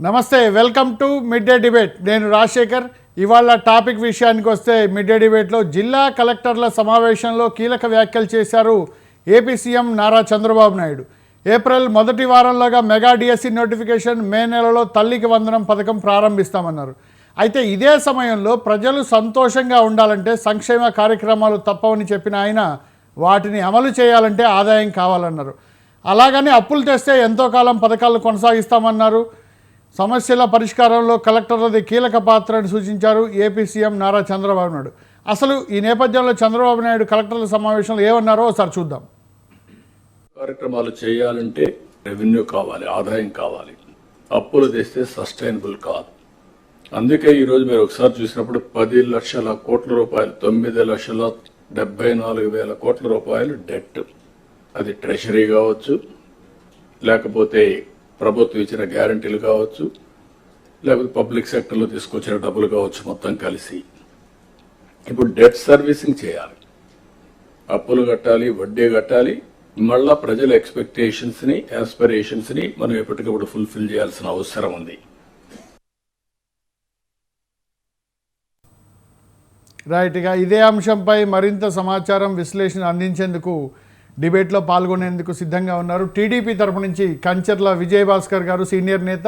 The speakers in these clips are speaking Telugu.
నమస్తే, welcome to mid day debate. నేను రాజశేఖర్. ఇవాళ టాపిక్ విషయానికి వస్తే మిడ్ డే డిబేట్లో జిల్లా కలెక్టర్ల సమావేశంలో కీలక వ్యాఖ్యలు చేశారు AP CM Nara Chandrababu Naidu. April మొదటి వారంలోగా మెగా డిఎస్సి నోటిఫికేషన్, మే నెలలో తల్లికి వందనం పథకం ప్రారంభిస్తామన్నారు. అయితే ఇదే సమయంలో ప్రజలు సంతోషంగా ఉండాలంటే సంక్షేమ కార్యక్రమాలు తప్పవని చెప్పిన ఆయన వాటిని అమలు చేయాలంటే ఆదాయం కావాలన్నారు. అలాగని అప్పులు తెస్తే ఎంతో కాలం పథకాలను కొనసాగిస్తామన్నారు. సమస్యల పరిష్కారంలో కలెక్టర్లది కీలక పాత్ర అని సూచించారు ఏపీ సీఎం నారా చంద్రబాబు నాయుడు. అసలు ఈ నేపథ్యంలో చంద్రబాబు నాయుడు కలెక్టర్ల సమావేశంలో ఏమన్నారో ఒకసారి చూద్దాం. కార్యక్రమాలు చేయాలంటే రెవెన్యూ కావాలి, ఆదాయం కావాలి. అప్పులు తెస్తే సస్టైనబుల్ కాదు. అందుకే ఈరోజు మీరు ఒకసారి చూసినప్పుడు 10 లక్షల కోట్ల రూపాయలు, 9,74,000 కోట్ల రూపాయలు డెట్. అది ట్రెషరీ కావచ్చు, లేకపోతే ప్రభుత్వం ఇచ్చిన గ్యారంటీలు కావచ్చు, లేకపోతే పబ్లిక్ సెక్టర్లో తీసుకొచ్చిన డబ్బులు కావచ్చు, మొత్తం కలిసి ఇప్పుడు డెట్ సర్వీసింగ్ చేయాలి, అప్పులు కట్టాలి, వడ్డీ కట్టాలి. మళ్ళా ప్రజల ఎక్స్పెక్టేషన్స్ని, ఆస్పిరేషన్స్ని మనం ఎప్పటికప్పుడు ఫుల్ఫిల్ చేయాల్సిన అవసరం ఉంది. రైట్గా ఇదే అంశంపై మరింత సమాచారం, విశ్లేషణ అందించేందుకు డిబేట్లో పాల్గొనేందుకు సిద్ధంగా ఉన్నారు టీడీపీ తరపు నుంచి కంచర్ల విజయభాస్కర్ గారు, సీనియర్ నేత,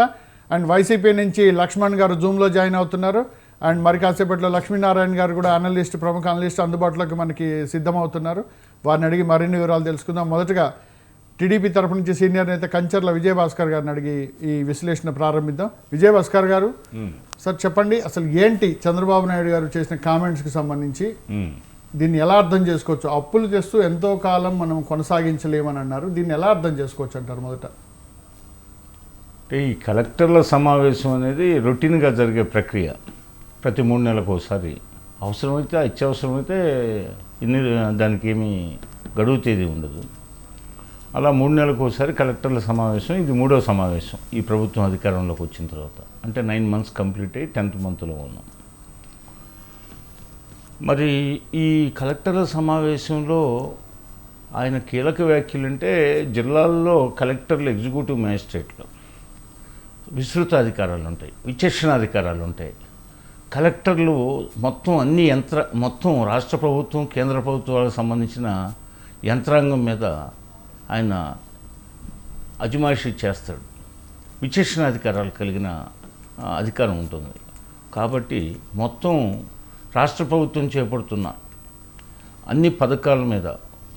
అండ్ వైసీపీ నుంచి లక్ష్మణ్ గారు జూమ్లో జాయిన్ అవుతున్నారు. అండ్ మరి కాసేపట్లో లక్ష్మీనారాయణ గారు కూడా అనలిస్ట్, ప్రముఖ అనలిస్ట్ అందుబాటులోకి మనకి సిద్ధమవుతున్నారు. వారిని అడిగి మరిన్ని వివరాలు తెలుసుకుందాం. మొదటగా టీడీపీ తరపు నుంచి సీనియర్ నేత కంచర్ల విజయభాస్కర్ గారిని అడిగి ఈ విశ్లేషణ ప్రారంభిద్దాం. విజయభాస్కర్ గారు, సార్ చెప్పండి, అసలు ఏంటి చంద్రబాబు నాయుడు గారు చేసిన కామెంట్స్కి సంబంధించి దీన్ని ఎలా అర్థం చేసుకోవచ్చు? అప్పులు తెస్తూ ఎంతో కాలం మనం కొనసాగించలేమని అన్నారు. దీన్ని ఎలా అర్థం చేసుకోవచ్చు అంటారు? మొదట ఈ కలెక్టర్ల సమావేశం అనేది రొటీన్గా జరిగే ప్రక్రియ. ప్రతి 3 నెలలకు ఒకసారి, అవసరమైతే అత్యవసరమైతే దానికి ఏమీ గడువు తేదీ ఉండదు. అలా 3 నెలలకు ఒకసారి కలెక్టర్ల సమావేశం. ఇది 3వ సమావేశం ఈ ప్రభుత్వం అధికారంలోకి వచ్చిన తర్వాత. అంటే 9 మంత్స్ కంప్లీట్ అయ్యి 10th మంత్లో ఉన్నాం. మరి ఈ కలెక్టర్ల సమావేశంలో ఆయన కీలక వ్యాఖ్యలు అంటే, జిల్లాల్లో కలెక్టర్లు, ఎగ్జిక్యూటివ్ మ్యాజిస్ట్రేట్లు విస్తృత అధికారాలు ఉంటాయి, విచక్షణ అధికారాలు ఉంటాయి. కలెక్టర్లు మొత్తం రాష్ట్ర ప్రభుత్వం, కేంద్ర ప్రభుత్వాలకు సంబంధించిన యంత్రాంగం మీద ఆయన అజమాయిషీ చేస్తాడు. విచక్షణ అధికారాలు కలిగిన అధికారం ఉంటుంది. కాబట్టి మొత్తం రాష్ట్ర ప్రభుత్వం చేపడుతున్న అన్ని పథకాల మీద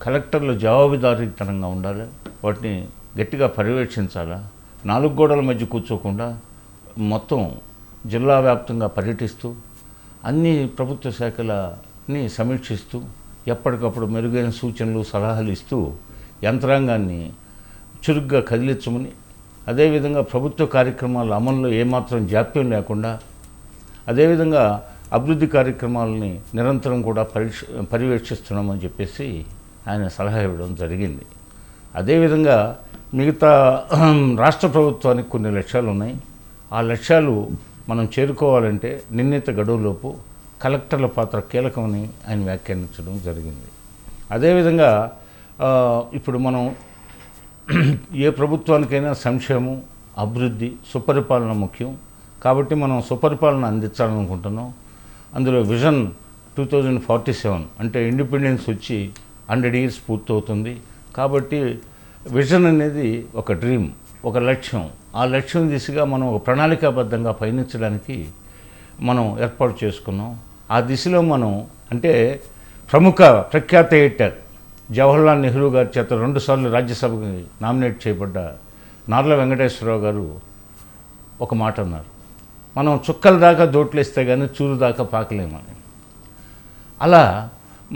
కలెక్టర్లు జవాబుదారీతనంగా ఉండాలి. వాటిని గట్టిగా పర్యవేక్షించాలా. 4 గోడల మధ్య కూర్చోకుండా మొత్తం జిల్లా వ్యాప్తంగా పర్యటిస్తూ అన్ని ప్రభుత్వ శాఖలని సమీక్షిస్తూ ఎప్పటికప్పుడు మెరుగైన సూచనలు, సలహాలు ఇస్తూ యంత్రాంగాన్ని చురుగ్గా కదిలించమని, అదేవిధంగా ప్రభుత్వ కార్యక్రమాల అమల్లో ఏమాత్రం జాప్యం లేకుండా, అదేవిధంగా అభివృద్ధి కార్యక్రమాలని నిరంతరం కూడా పర్యవేక్షిస్తున్నామని చెప్పేసి ఆయన సలహా ఇవ్వడం జరిగింది. అదేవిధంగా మిగతా రాష్ట్ర ప్రభుత్వానికి కొన్ని లక్ష్యాలు ఉన్నాయి. ఆ లక్ష్యాలు మనం చేరుకోవాలంటే నిర్ణీత గడువులోపు కలెక్టర్ల పాత్ర కీలకమని ఆయన వ్యాఖ్యానించడం జరిగింది. అదేవిధంగా ఇప్పుడు మనం ఏ ప్రభుత్వానికైనా సంక్షేమం, అభివృద్ధి, సుపరిపాలన ముఖ్యం. కాబట్టి మనం సుపరిపాలన అందించాలనుకుంటున్నాం. అందులో విజన్ 2047 అంటే ఇండిపెండెన్స్ వచ్చి 100 years పూర్తవుతుంది. కాబట్టి విజన్ అనేది ఒక డ్రీమ్, ఒక లక్ష్యం. ఆ లక్ష్యం దిశగా మనం ఒక ప్రణాళికాబద్ధంగా పయనించడానికి మనం ఏర్పాటు చేసుకున్నాం. ఆ దిశలో మనం అంటే ప్రఖ్యాత ఎడిటర్ జవహర్లాల్ నెహ్రూ గారి చేత 2 సార్లు రాజ్యసభకి నామినేట్ చేయబడ్డ నార్ల వెంకటేశ్వరరావు గారు ఒక మాట అన్నారు, మనం చుక్కల దాకా దోట్లేస్తే కానీ చూరు దాకా పాకలేమని. అలా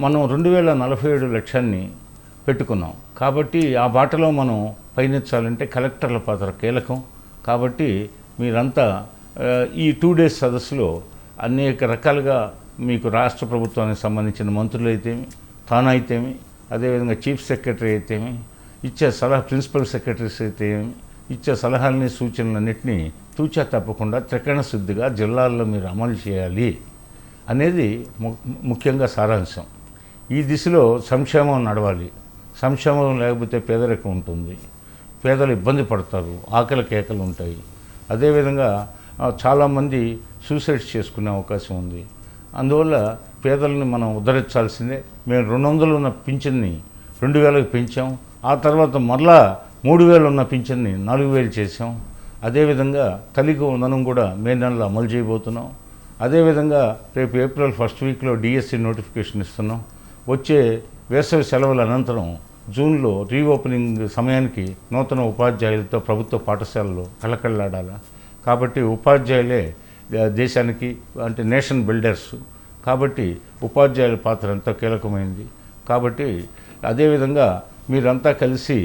మనం 2047 లక్ష్యాన్ని పెట్టుకున్నాం. కాబట్టి ఆ బాటలో మనం పయనించాలంటే కలెక్టర్ల పాత్ర కీలకం. కాబట్టి మీరంతా ఈ 2 days సదస్సులో అనేక రకాలుగా మీకు రాష్ట్ర ప్రభుత్వానికి సంబంధించిన మంత్రులు అయితేమి, తానైతేమి, అదేవిధంగా చీఫ్ సెక్రటరీ అయితేమి, ఇచ్చే ప్రిన్సిపల్ సెక్రటరీస్ అయితేమి ఇచ్చే సలహాలని, సూచనలన్నింటినీ తూచా తప్పకుండా త్రికరణ శుద్ధిగా జిల్లాల్లో మీరు అమలు చేయాలి అనేది ముఖ్యంగా సారాంశం. ఈ దిశలో సంక్షేమం నడవాలి. సంక్షేమం లేకపోతే పేదరికం ఉంటుంది, పేదలు ఇబ్బంది పడతారు, ఆకలి కేకలు ఉంటాయి. అదేవిధంగా చాలామంది సూసైడ్స్ చేసుకునే అవకాశం ఉంది. అందువల్ల పేదలని మనం ఉద్ధరించాల్సిందే. మేము 200 ఉన్న పింఛన్ని 2000కి పెంచాం. ఆ తర్వాత మరలా 3000 ఉన్న పింఛన్ని 4000 చేసాం. అదేవిధంగా తల్లికి వందనం కూడా మే నెలలో అమలు చేయబోతున్నాం. అదేవిధంగా రేపు ఏప్రిల్ 1st వీక్లో డిఎస్సి నోటిఫికేషన్ ఇస్తున్నాం. వచ్చే వేసవి సెలవుల అనంతరం జూన్లో రీఓపెనింగ్ సమయానికి నూతన ఉపాధ్యాయులతో ప్రభుత్వ పాఠశాలలు కళకళలాడాలి. కాబట్టి ఉపాధ్యాయులే దేశానికి అంటే నేషన్ బిల్డర్స్. కాబట్టి ఉపాధ్యాయుల పాత్ర ఎంతో కీలకమైంది. కాబట్టి అదేవిధంగా మీరంతా కలిసి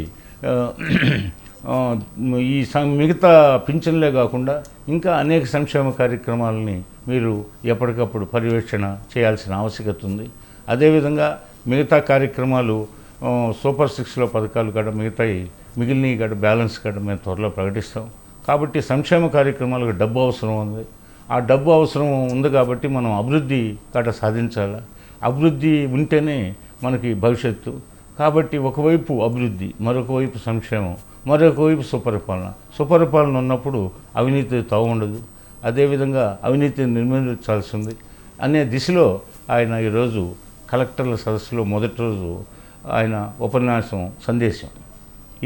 ఈ మిగతా పింఛన్లే కాకుండా ఇంకా అనేక సంక్షేమ కార్యక్రమాలని మీరు ఎప్పటికప్పుడు పర్యవేక్షణ చేయాల్సిన ఆవశ్యకత ఉంది. అదేవిధంగా మిగతా కార్యక్రమాలు సూపర్ 6లో పథకాలు కూడా మిగిలినవి కూడా బ్యాలెన్స్ కూడా మేము త్వరలో ప్రకటిస్తాం. కాబట్టి సంక్షేమ కార్యక్రమాలకు డబ్బు అవసరం ఉంది. ఆ డబ్బు అవసరం ఉంది కాబట్టి మనం అభివృద్ధి కాట సాధించాలి. అభివృద్ధి ఉంటేనే మనకి భవిష్యత్తు. కాబట్టి ఒకవైపు అభివృద్ధి, మరొక వైపు సంక్షేమం, మరొక వైపు సుపరిపాలన ఉన్నప్పుడు అవినీతి తావు ఉండదు. అదేవిధంగా అవినీతిని నిర్మూలించాల్సింది అనే దిశలో ఆయన ఈరోజు కలెక్టర్ల సదస్సులో మొదటి రోజు ఆయన ఉపన్యాసం సందేశం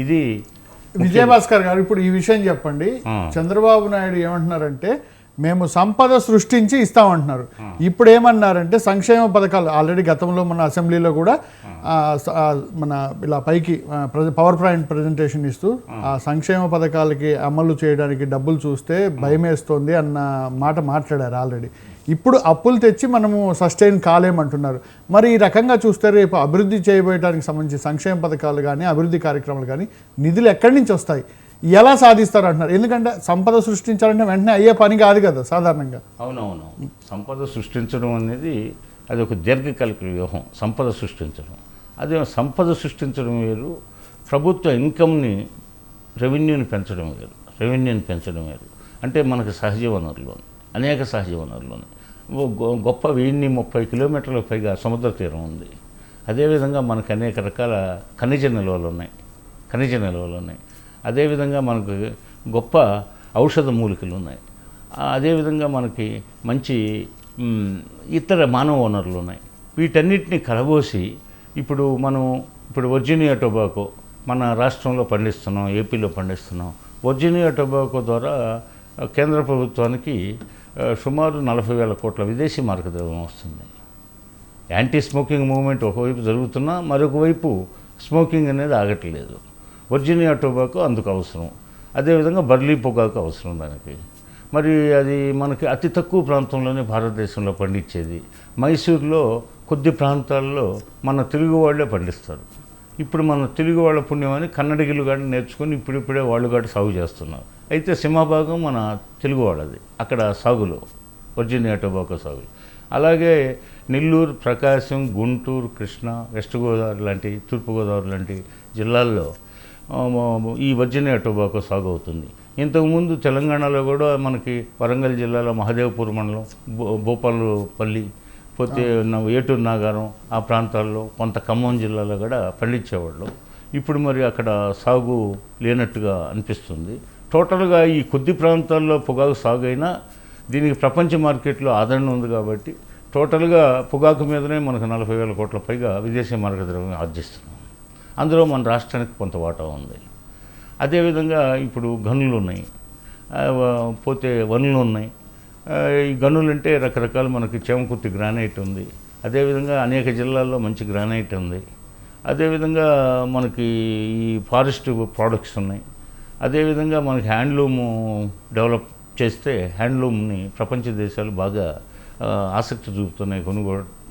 ఇది. విజయభాస్కర్ గారు, ఇప్పుడు ఈ విషయం చెప్పండి. చంద్రబాబు నాయుడు ఏమంటున్నారంటే మేము సంపద సృష్టించి ఇస్తామంటున్నారు. ఇప్పుడు ఏమన్నారంటే సంక్షేమ పథకాలు ఆల్రెడీ గతంలో మన అసెంబ్లీలో కూడా మన ఇలా పైకి పవర్ పాయింట్ ప్రజెంటేషన్ ఇస్తూ ఆ సంక్షేమ పథకాలకి అమలు చేయడానికి డబ్బులు చూస్తే భయమేస్తోంది అన్న మాట మాట్లాడారు ఆల్రెడీ. ఇప్పుడు అప్పులు తెచ్చి మనము సస్టైన్ కాలేమంటున్నారు. మరి ఈ రకంగా చూస్తే రేపు అభివృద్ధి చేయబోయడానికి సంబంధించి సంక్షేమ పథకాలు కానీ అభివృద్ధి కార్యక్రమాలు కానీ నిధులు ఎక్కడి నుంచి వస్తాయి, ఎలా సాధిస్తారు అంటున్నారు? ఎందుకంటే సంపద సృష్టించాలంటే వెంటనే అయ్యే పని కాదు కదా సాధారణంగా. అవునవును, సంపద సృష్టించడం అనేది అది ఒక దీర్ఘకాలిక వ్యూహం. సంపద సృష్టించడం అదే సంపద సృష్టించడం వేరు, ప్రభుత్వ ఇన్కమ్ని రెవెన్యూని పెంచడం వేరు. అంటే మనకు సహజ వనరులు, అనేక సహజ వనరులు ఉన్నాయి. గొప్ప 1030 కిలోమీటర్లకు పైగా సముద్ర తీరం ఉంది. అదేవిధంగా మనకు అనేక రకాల ఖనిజ నిల్వలు ఉన్నాయి. అదేవిధంగా మనకు గొప్ప ఔషధ మూలికలు ఉన్నాయి. అదేవిధంగా మనకి మంచి ఇతర మానవ వనరులు ఉన్నాయి. వీటన్నిటిని కలబోసి ఇప్పుడు వర్జీనియా టొబాకో మన రాష్ట్రంలో పండిస్తున్నాం, ఏపీలో పండిస్తున్నాం. వర్జీనియా టొబాకో ద్వారా కేంద్ర ప్రభుత్వానికి సుమారు 40,000 కోట్ల విదేశీ మార్గద్రవ్యం వస్తుంది. యాంటీ స్మోకింగ్ మూవ్మెంట్ ఒకవైపు జరుగుతున్నా మరొక వైపు స్మోకింగ్ అనేది ఆగట్లేదు. వర్జీనియా టొబాకో అందుకు అవసరం. అదేవిధంగా బర్లీ పొగాకు అవసరం దానికి. మరి అది మనకి అతి తక్కువ ప్రాంతంలోనే భారతదేశంలో పండించేది. మైసూరులో కొద్ది ప్రాంతాల్లో మన తెలుగు వాళ్ళే పండిస్తారు. ఇప్పుడు మన తెలుగు వాళ్ళ పుణ్యమని కన్నడిగులు కానీ నేర్చుకుని ఇప్పుడిప్పుడే వాళ్ళు కూడా సాగు చేస్తున్నారు. అయితే సింహభాగం మన తెలుగు వాళ్ళది అక్కడ సాగులో, వర్జీనియా టొబాకో సాగులు. అలాగే నెల్లూరు, ప్రకాశం, గుంటూరు, కృష్ణా, వెస్ట్ గోదావరి లాంటి, తూర్పుగోదావరి లాంటి జిల్లాల్లో ఈ వర్జీనియా టొబాకో సాగు అవుతుంది. ఇంతకుముందు తెలంగాణలో కూడా మనకి వరంగల్ జిల్లాలో మహదేవ్పూర్ మండలం, భూపాలపల్లి, పోతే ఏటూరు నాగారం ఆ ప్రాంతాల్లో, కొంత ఖమ్మం జిల్లాలో కూడా పండించేవాళ్ళు. ఇప్పుడు మరి అక్కడ సాగు లేనట్టుగా అనిపిస్తుంది. టోటల్గా ఈ కొద్ది ప్రాంతాల్లో పొగాకు సాగు అయినా దీనికి ప్రపంచ మార్కెట్లో ఆదరణ ఉంది. కాబట్టి టోటల్గా పొగాకు మీదనే మనకు 40,000 కోట్ల పైగా విదేశీ మార్గద్రవ్యం ఆర్జిస్తున్నాం. అందులో మన రాష్ట్రానికి కొంత వాటా ఉంది. అదేవిధంగా ఇప్పుడు గనులు ఉన్నాయి, పోతే వనులు ఉన్నాయి. ఈ గనులు అంటే రకరకాల మనకి చేమకుర్తి గ్రానైట్ ఉంది. అదేవిధంగా అనేక జిల్లాల్లో మంచి గ్రానైట్ ఉంది. అదేవిధంగా మనకి ఈ ఫారెస్ట్ ప్రోడక్ట్స్ ఉన్నాయి. అదేవిధంగా మనకి హ్యాండ్లూమ్ డెవలప్ చేస్తే హ్యాండ్లూమ్ని ప్రపంచ దేశాలు బాగా ఆసక్తి చూపుతున్నాయి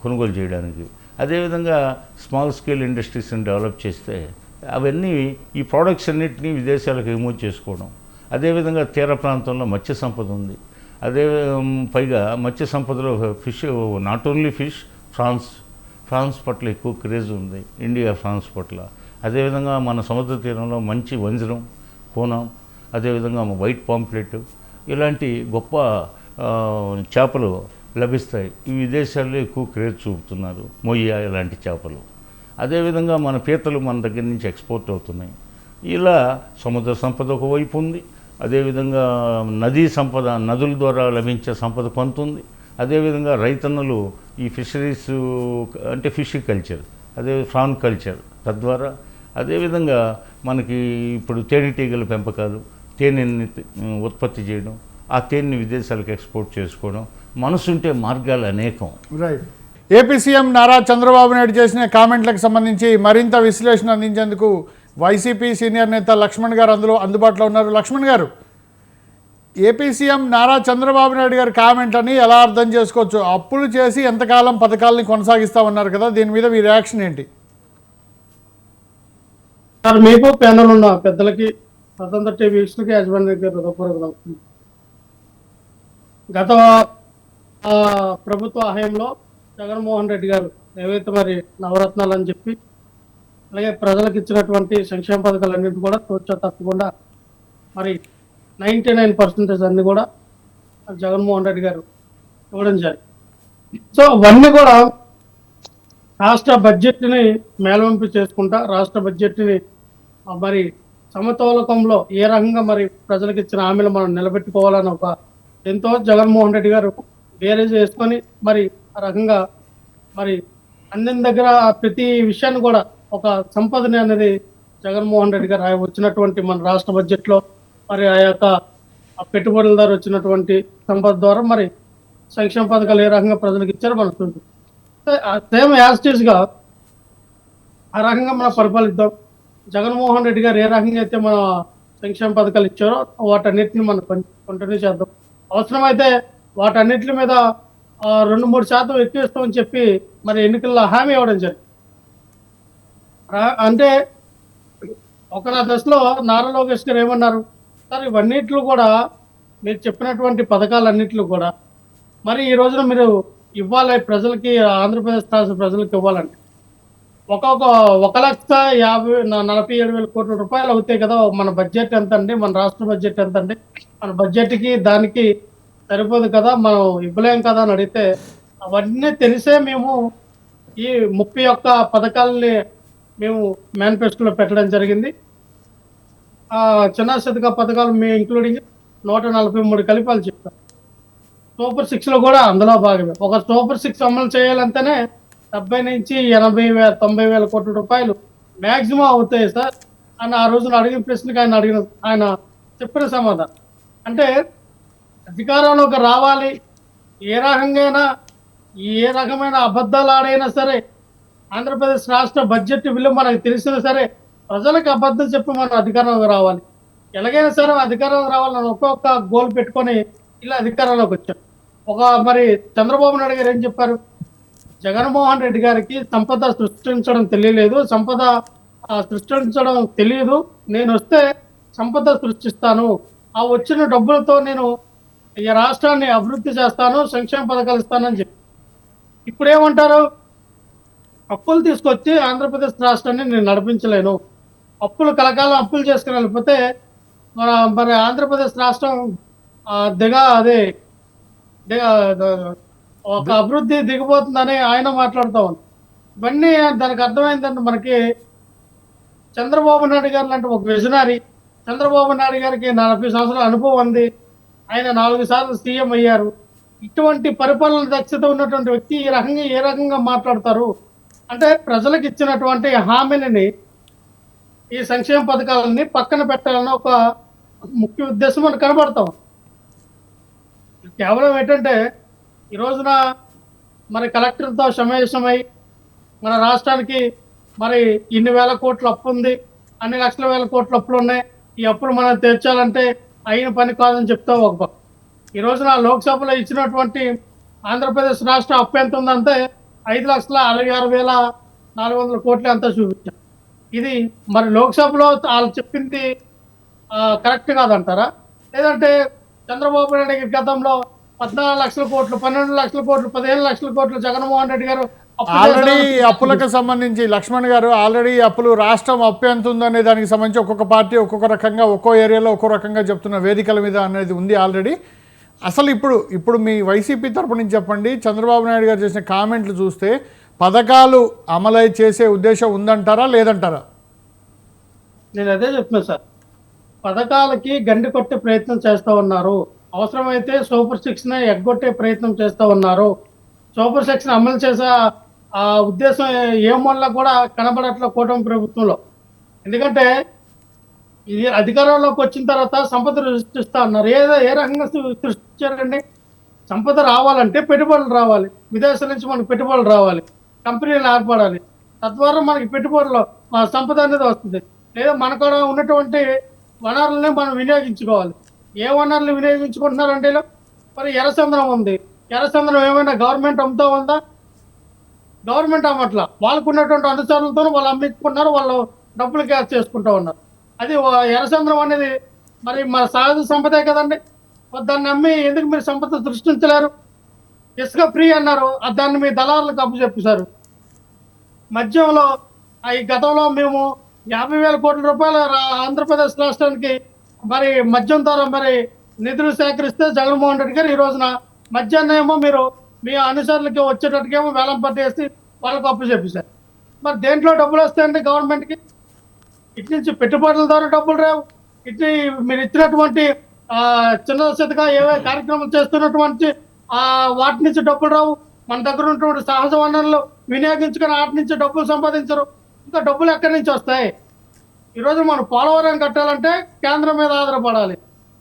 కొనుగోలు చేయడానికి. అదేవిధంగా స్మాల్ స్కేల్ ఇండస్ట్రీస్ని డెవలప్ చేస్తే అవన్నీ ఈ ప్రోడక్ట్స్ అన్నింటినీ విదేశాలకు ఎగుమతి చేసుకోవడం. అదేవిధంగా తీర ప్రాంతంలో మత్స్య సంపద ఉంది. అదే పైగా మత్స్య సంపదలో fish, not only fish, prawns పట్ల ఎక్కువ క్రేజ్ ఉంది, ఇండియా ఫ్రాన్స్ పట్ల. అదేవిధంగా మన సముద్ర తీరంలో మంచి వంజరం, కోనం, అదేవిధంగా వైట్ పాంప్లెట్ ఇలాంటి గొప్ప చేపలు లభిస్తాయి. ఈ విదేశాల్లో ఎక్కువ క్రేజ్ చూపుతున్నారు, మొయ్య ఇలాంటి చేపలు. అదేవిధంగా మన పీతలు మన దగ్గర నుంచి ఎక్స్పోర్ట్ అవుతున్నాయి. ఇలా సముద్ర సంపద ఒకవైపు ఉంది, అదేవిధంగా నదీ సంపద, నదుల ద్వారా లభించే సంపద కొంత ఉంది. అదేవిధంగా రైతన్నలు ఈ ఫిషరీస్ అంటే ఫిష్ కల్చర్, అదే ఫార్మ్ కల్చర్, తద్వారా అదేవిధంగా మనకి ఇప్పుడు తేనెటీగల పెంపకాలు, తేనెని ఉత్పత్తి చేయడం, ఆ తేనెని విదేశాలకు ఎక్స్పోర్ట్ చేసుకోవడం, మనసుంటే మార్గాలు అనేకం. Right. AP CM Nara Chandrababu Naidu చేసిన కామెంట్లకు సంబంధించి మరింత విశ్లేషణ అందించేందుకు వైసీపీ సీనియర్ నేత లక్ష్మణ్ గారు అందుబాటులో ఉన్నారు. లక్ష్మణ్ గారు, ఏపీ సీఎం నారా చంద్రబాబు నాయుడు గారి కామెంట్లని ఎలా అర్థం చేసుకోవచ్చు? అప్పులు చేసి ఎంతకాలం పథకాలని కొనసాగిస్తామన్నారు కదా, దీని మీద మీ రియాక్షన్ ఏంటి? సార్, మీకు ప్యానల్ ఉన్న పెద్దలకి, స్వతంత్ర టీవీ వీక్షకులకి, యాజమాన్యానికి హృదయపూర్వక నమస్కారం. గత ప్రభుత్వ హయాంలో జగన్మోహన్ రెడ్డి గారు ఏవైతే మరి నవరత్నాలు అని చెప్పి, అలాగే ప్రజలకు ఇచ్చినటువంటి సంక్షేమ పథకాలన్నింటి కూడా తప్పకుండా మరి 99% అన్ని కూడా జగన్మోహన్ రెడ్డి గారు ఇవ్వడం జరిగింది. సో అవన్నీ కూడా రాష్ట్ర బడ్జెట్ని మేలవంపు చేసుకుంటా, రాష్ట్ర బడ్జెట్ని మరి సమతోలకంలో ఏ రకంగా మరి ప్రజలకు ఇచ్చిన హామీలు మనం నిలబెట్టుకోవాలని ఒక ఎంతో జగన్మోహన్ రెడ్డి గారు వేరే చేసుకొని మరి ఆ రకంగా మరి అన్ని దగ్గర ప్రతి విషయాన్ని కూడా ఒక సంపదని అనేది జగన్మోహన్ రెడ్డి గారు వచ్చినటువంటి మన రాష్ట్ర బడ్జెట్లో మరి ఆ యొక్క పెట్టుబడుల ద్వారా వచ్చినటువంటి సంపద ద్వారా మరి సంక్షేమ పథకాలు ఏ రకంగా ప్రజలకు ఇచ్చారో మనకు ఉంటుంది. సేమ్ యాజిటీస్గా ఆ రకంగా మనం పరిపాలిద్దాం. జగన్మోహన్ రెడ్డి గారు ఏ రకంగా అయితే మన సంక్షేమ పథకాలు ఇచ్చారో వాటన్నిటిని మనం కంటిన్యూ చేద్దాం. అవసరమైతే వాటన్నిటి మీద 2-3% ఎక్కువ ఇస్తామని చెప్పి మరి ఎన్నికల్లో హామీ ఇవ్వడం జరిగింది. అంటే ఒక దశలో నారా లోకేష్ గారు ఏమన్నారు, సార్ ఇవన్నిట్లు కూడా మీరు చెప్పినటువంటి పథకాలన్నిట్లు కూడా మరి ఈ రోజున మీరు ఇవ్వాలి ప్రజలకి, ఆంధ్రప్రదేశ్ రాష్ట్ర ప్రజలకు ఇవ్వాలంటే 1,47,000 కోట్ల రూపాయలు అవుతాయి కదా. మన బడ్జెట్ ఎంత అండి, మన రాష్ట్ర బడ్జెట్ ఎంత అండి, మన బడ్జెట్కి దానికి సరిపోదు కదా, మనం ఇవ్వలేం కదా అని అడిగితే, అవన్నీ తెలిసే మేము ఈ 31 పథకాలని మేము మేనిఫెస్టోలో పెట్టడం జరిగింది. చిన్న శతక పథకాలు మేము ఇంక్లూడింగ్ 143 కలిపాలు చెప్తాం. సూపర్ 6లో కూడా అందులో భాగమే. ఒక సూపర్ 6 అమలు చేయాలంటేనే 70 నుంచి 80,000-90,000 కోట్ల రూపాయలు మ్యాక్సిమం అవుతాయి సార్ అని ఆ రోజున అడిగిన ప్రశ్నకి ఆయన చెప్పిన సమాధానం. అంటే అధికారంలోకి రావాలి, ఏ రకమైన అబద్ధాలు ఆడైనా సరే ఆంధ్రప్రదేశ్ రాష్ట్ర బడ్జెట్ విలువ మనకు తెలిసినా సరే ప్రజలకు అబద్ధం చెప్పి మనం అధికారంలోకి రావాలి. ఎలాగైనా సరే అధికారంలోకి రావాలని ఒక్కొక్క గోల్ పెట్టుకొని ఇలా అధికారంలోకి వచ్చారు. మరి చంద్రబాబు నాయుడు గారు ఏం చెప్పారు, జగన్మోహన్ రెడ్డి గారికి సంపద సృష్టించడం తెలియదు, నేను వస్తే సంపద సృష్టిస్తాను, ఆ వచ్చిన డబ్బులతో నేను ఈ రాష్ట్రాన్ని అభివృద్ధి చేస్తాను, సంక్షేమ పథకాలు ఇస్తానని చెప్పి ఇప్పుడు ఏమంటారు, అప్పులు తీసుకొచ్చి ఆంధ్రప్రదేశ్ రాష్ట్రాన్ని నేను నడిపించలేను, అప్పులు కలకాలం అప్పులు చేసుకుని వెళ్ళిపోతే మరి ఆంధ్రప్రదేశ్ రాష్ట్రం ఒక అభివృద్ధి దిగిపోతుందని ఆయన మాట్లాడుతూ ఉంది. ఇవన్నీ దానికి అర్థమైందంటే మనకి చంద్రబాబు నాయుడు గారు లాంటి ఒక విజనరీ, చంద్రబాబు నాయుడు గారికి 40 సంవత్సరాల అనుభవం ఉంది, ఆయన 4 సార్లు సీఎం అయ్యారు. ఇటువంటి పరిపాలన దక్షత ఉన్నటువంటి వ్యక్తి ఏ రకంగా మాట్లాడతారు అంటే, ప్రజలకు ఇచ్చినటువంటి హామీలని, ఈ సంక్షేమ పథకాలని పక్కన పెట్టాలని ఒక ముఖ్య ఉద్దేశం మనకు కనబడతాం. కేవలం ఏంటంటే ఈ రోజున మరి కలెక్టర్తో సమావేశమై మన రాష్ట్రానికి మరి ఇన్ని వేల కోట్ల అప్పు ఉంది, అన్ని లక్షల వేల కోట్ల అప్పులు ఉన్నాయి, ఈ అప్పులు మనం తీర్చాలంటే అయిన పని కాదని చెప్తాం. ఒక పక్క ఈ రోజున లోక్సభలో ఇచ్చినటువంటి ఆంధ్రప్రదేశ్ రాష్ట్ర అప్పు ఎంత ఉందంటే 5,66,400 కోట్లు అంతా చూపించారు. ఇది మరి లోక్సభలో వాళ్ళు చెప్పింది కరెక్ట్ కాదంటారా? లేదంటే చంద్రబాబు నాయుడు గతంలో 14 లక్షల కోట్లు, 12 లక్షల కోట్లు, 15 లక్షల కోట్లు జగన్మోహన్ రెడ్డి గారు ఆల్రెడీ అప్పులకు సంబంధించి లక్ష్మణ్ గారు, ఆల్రెడీ అప్పులు రాష్ట్రం అప్పు ఎంత ఉందనే దానికి సంబంధించి ఒక్కొక్క పార్టీ ఒక్కొక్క రకంగా, ఒక్కో ఏరియాలో ఒక్కో రకంగా చెప్తున్న వేదికల మీద అనేది ఉంది ఆల్రెడీ. అసలు ఇప్పుడు మీ వైసీపీ తరపు నుంచి చెప్పండి, చంద్రబాబు నాయుడు గారు చేసిన కామెంట్లు చూస్తే పథకాలు అమలు చేసే ఉద్దేశం ఉందంటారా లేదంటారా? నేను అదే చెప్తున్నా సార్. పథకాలకి గండి కొట్టే ప్రయత్నం చేస్తూ ఉన్నారు. అవసరమైతే సూపర్ సిక్స్ ని ఎగ్గొట్టే ప్రయత్నం చేస్తూ ఉన్నారు. సూపర్ సిక్స్ ని అమలు చేసే ఆ ఉద్దేశం ఏమన్నా కూడా కనబడట్ల కూటమి ప్రభుత్వంలో. ఎందుకంటే ఇది అధికారంలోకి వచ్చిన తర్వాత సంపద సృష్టిస్తా ఉన్నారు. ఏ రకంగా సృష్టించారండి? సంపద రావాలంటే పెట్టుబడులు రావాలి, విదేశాల నుంచి మనకు పెట్టుబడులు రావాలి, కంపెనీలు ఏర్పడాలి, తద్వారా మనకి పెట్టుబడులు సంపద అనేది వస్తుంది. లేదా మనకు ఉన్నటువంటి వనరులని మనం వినియోగించుకోవాలి. ఏ వనరులు వినియోగించుకుంటున్నారంటే మరి ఎర్రచంద్రం ఉంది. ఎర్రచంద్రం ఏమైనా గవర్నమెంట్ అమ్ముతా ఉందా? గవర్నమెంట్ అమ్మట్ల. వాళ్ళకు ఉన్నటువంటి అనుచరులతో వాళ్ళు అమ్మించుకున్నారు, వాళ్ళు డబ్బులు క్యాష్ చేసుకుంటూ ఉన్నారు. అది ఎర్రచంద్రం అనేది మరి మన సహజ సంపదే కదండి. దాన్ని అమ్మి ఎందుకు మీరు సంపద సృష్టించలేరు? ఇసుక ఫ్రీ అన్నారు, దాన్ని మీ దళారులకు అప్పు చెప్పేశారు. మద్యంలో ఈ గతంలో మేము 50,000 కోట్ల రూపాయలు ఆంధ్రప్రదేశ్ రాష్ట్రానికి మరి మద్యం ద్వారా మరి నిధులు సేకరిస్తే జగన్మోహన్ రెడ్డి గారు ఈ రోజున మద్యాన్ని ఏమో మీరు మీ అనుచరులకి వచ్చేటట్టుకేమో వేలం పట్టేసి వాళ్ళకు అప్పు చెప్పేశారు. మరి దేంట్లో డబ్బులు వస్తాయండి గవర్నమెంట్కి? ఇటు నుంచి పెట్టుబడుల ద్వారా డబ్బులు రావు, ఇటు మీరు ఇచ్చినటువంటి చిన్న చిన్నగా ఏవే కార్యక్రమాలు చేస్తున్నటువంటి వాటి నుంచి డబ్బులు రావు. మన దగ్గర ఉన్నటువంటి సహజ వనరులు వినియోగించుకొని వాటి నుంచి డబ్బులు సంపాదించరు. ఇంకా డబ్బులు ఎక్కడి నుంచి వస్తాయి? ఈరోజు మనం పోలవరం కట్టాలంటే కేంద్రం మీద ఆధారపడాలి,